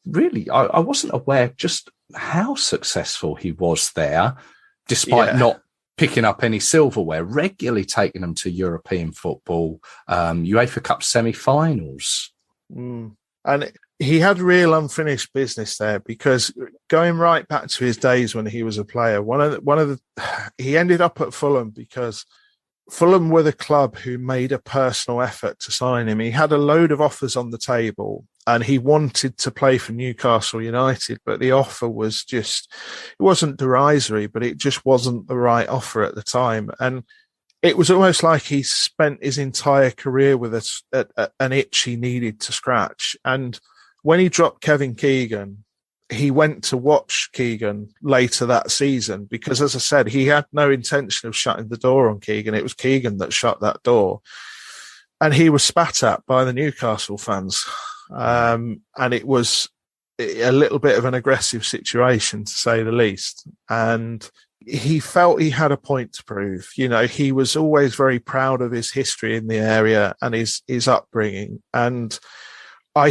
really I wasn't aware just how successful he was there, despite not picking up any silverware, regularly taking them to European football, UEFA Cup semi-finals. And he had real unfinished business there, because going right back to his days when he was a player, he ended up at Fulham because Fulham were the club who made a personal effort to sign him. He had a load of offers on the table, and he wanted to play for Newcastle United, but the offer was it wasn't derisory, but it just wasn't the right offer at the time. And it was almost like he spent his entire career with an itch he needed to scratch. And when he dropped Kevin Keegan, he went to watch Keegan later that season, because, as I said, he had no intention of shutting the door on Keegan. It was Keegan that shut that door. And he was spat at by the Newcastle fans. And it was a little bit of an aggressive situation, to say the least. And he felt he had a point to prove. He was always very proud of his history in the area and his upbringing. And I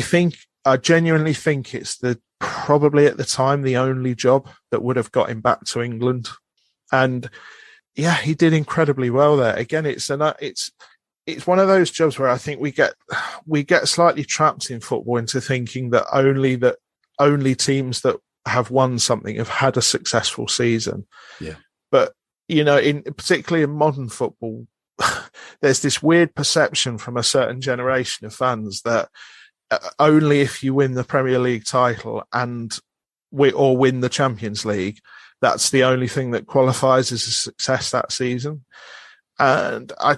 genuinely think it's probably at the time the only job that would have got him back to England. And yeah, he did incredibly well there. Again, it's one of those jobs where I think we get slightly trapped in football into thinking that only teams that have won something have had a successful season. Yeah. But particularly in modern football, there's this weird perception from a certain generation of fans that only if you win the Premier League title or win the Champions League, that's the only thing that qualifies as a success that season. And I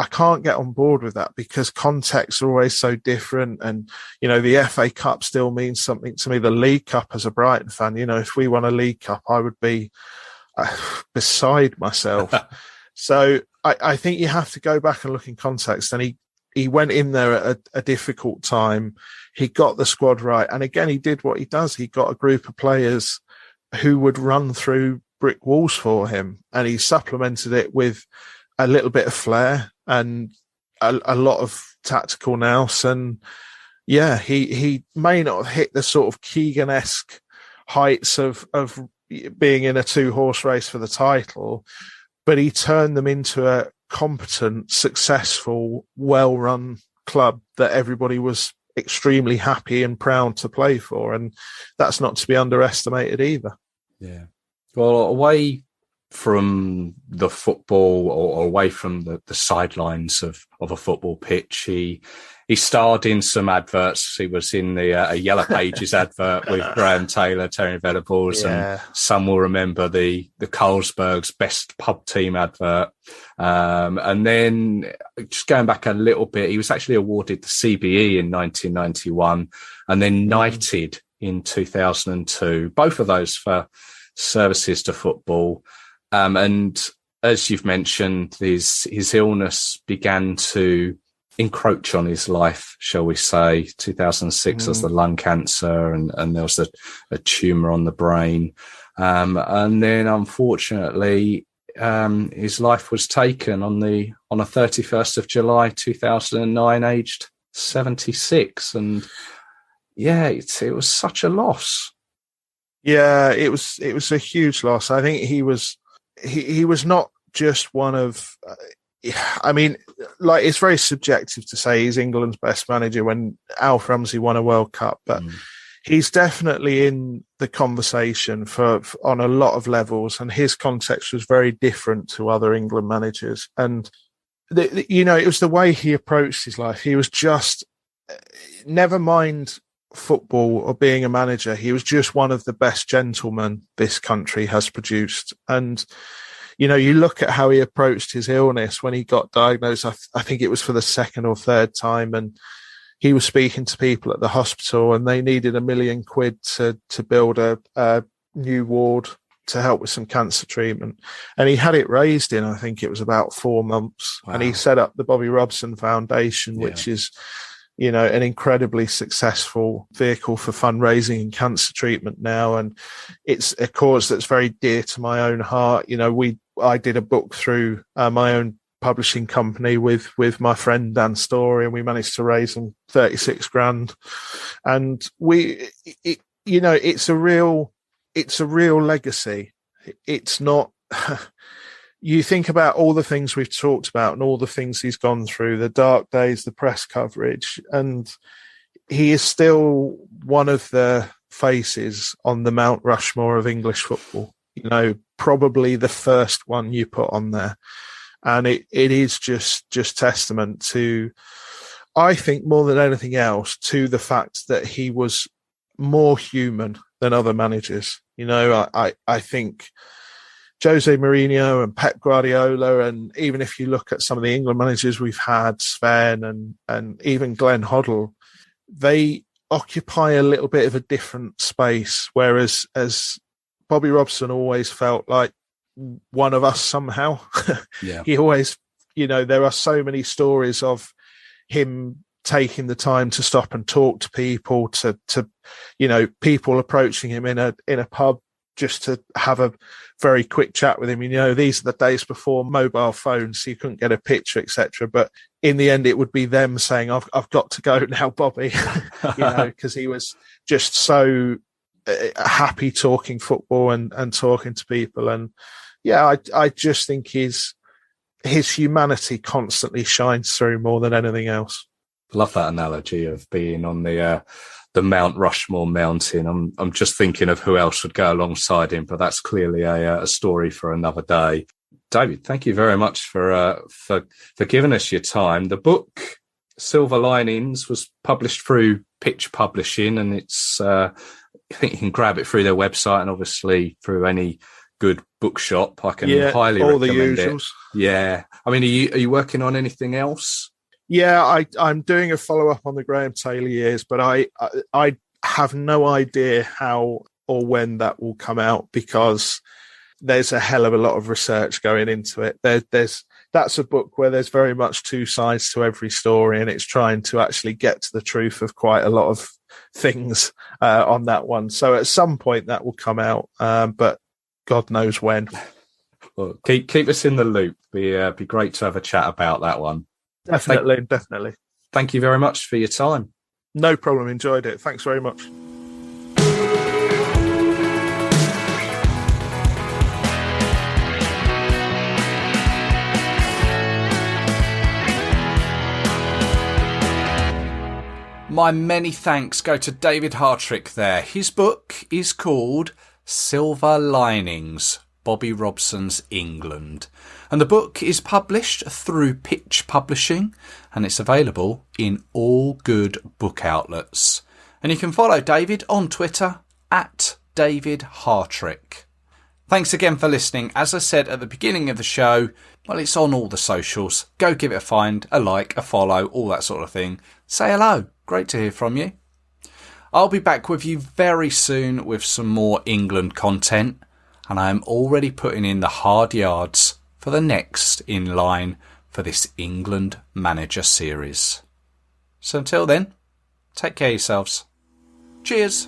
can't get on board with that, because contexts are always so different. And, the FA Cup still means something to me. The League Cup, as a Brighton fan, if we won a League Cup, I would be beside myself. So I think you have to go back and look in context. And he went in there at a difficult time. He got the squad right. And again, he did what he does. He got a group of players who would run through brick walls for him. And he supplemented it with a little bit of flair and a lot of tactical nous. And yeah, he may not have hit the sort of Keegan-esque heights of being in a 2-horse race for the title, but he turned them into a competent, successful, well-run club that everybody was extremely happy and proud to play for. And that's not to be underestimated either. Yeah. Well, away from the football or away from the sidelines of a football pitch. He starred in some adverts. He was in a Yellow Pages advert with Graham Taylor, Terry Venables, and some will remember the Carlsberg's best pub team advert. And then just going back a little bit, he was actually awarded the CBE in 1991 and then knighted in 2002, both of those for services to football. And as you've mentioned, his illness began to encroach on his life, shall we say. 2006 was the lung cancer, and there was a tumour on the brain. And then, unfortunately, his life was taken on the 31st of July 2009, aged 76. And it was such a loss. Yeah, it was a huge loss. I think he was not just one of. I mean, like, it's very subjective to say he's England's best manager when Alf Ramsey won a World Cup, but he's definitely in the conversation for on a lot of levels, and his context was very different to other England managers. And it was the way he approached his life. He was just, never mind football or being a manager, he was just one of the best gentlemen this country has produced. And you look at how he approached his illness when he got diagnosed. I think it was for the second or third time, and he was speaking to people at the hospital, and they needed £1 million to build a new ward to help with some cancer treatment. And he had it raised in, I think it was about 4 months. Wow. And he set up the Bobby Robson Foundation, which is, an incredibly successful vehicle for fundraising and cancer treatment now. And it's a cause that's very dear to my own heart. I did a book through my own publishing company with my friend Dan Story, and we managed to raise them 36 grand. And it's a real legacy. It's not, you think about all the things we've talked about and all the things he's gone through, the dark days, the press coverage, and he is still one of the faces on the Mount Rushmore of English football. Probably the first one you put on there. And it is just testament to, I think, more than anything else, to the fact that he was more human than other managers. I think Jose Mourinho and Pep Guardiola, and even if you look at some of the England managers we've had, Sven and even Glenn Hoddle, they occupy a little bit of a different space, whereas as Bobby Robson always felt like one of us somehow. Yeah. He always, there are so many stories of him taking the time to stop and talk to people, to people approaching him in a pub just to have a very quick chat with him. These are the days before mobile phones, so you couldn't get a picture, etc. But in the end, it would be them saying, I've got to go now, Bobby, because he was just so happy talking football and talking to people. And I just think his humanity constantly shines through more than anything else. Love that analogy of being on the Mount Rushmore mountain. I'm just thinking of who else would go alongside him, but that's clearly a story for another day. David, thank you very much for giving us your time. The book Silver Linings was published through Pitch Publishing, and it's I think you can grab it through their website and obviously through any good bookshop. I can highly recommend the usuals. It. Yeah. I mean, are you working on anything else? Yeah, I'm doing a follow-up on the Graham Taylor years, but I have no idea how or when that will come out, because there's a hell of a lot of research going into it. That's a book where there's very much two sides to every story, and it's trying to actually get to the truth of quite a lot of things on that one. So at some point that will come out, but God knows when. Well, keep us in the loop. Be great to have a chat about that one. Definitely. Thank you very much for your time. No problem. Enjoyed it. Thanks very much. My many thanks go to David Hartrick there. His book is called Silver Linings, Bobby Robson's England. And the book is published through Pitch Publishing, and it's available in all good book outlets. And you can follow David on Twitter at David Hartrick. Thanks again for listening. As I said at the beginning of the show, well, it's on all the socials. Go give it a find, a like, a follow, all that sort of thing. Say hello. Great to hear from you. I'll be back with you very soon with some more England content, and I am already putting in the hard yards for the next in line for this England Manager series. So until then, take care of yourselves. Cheers.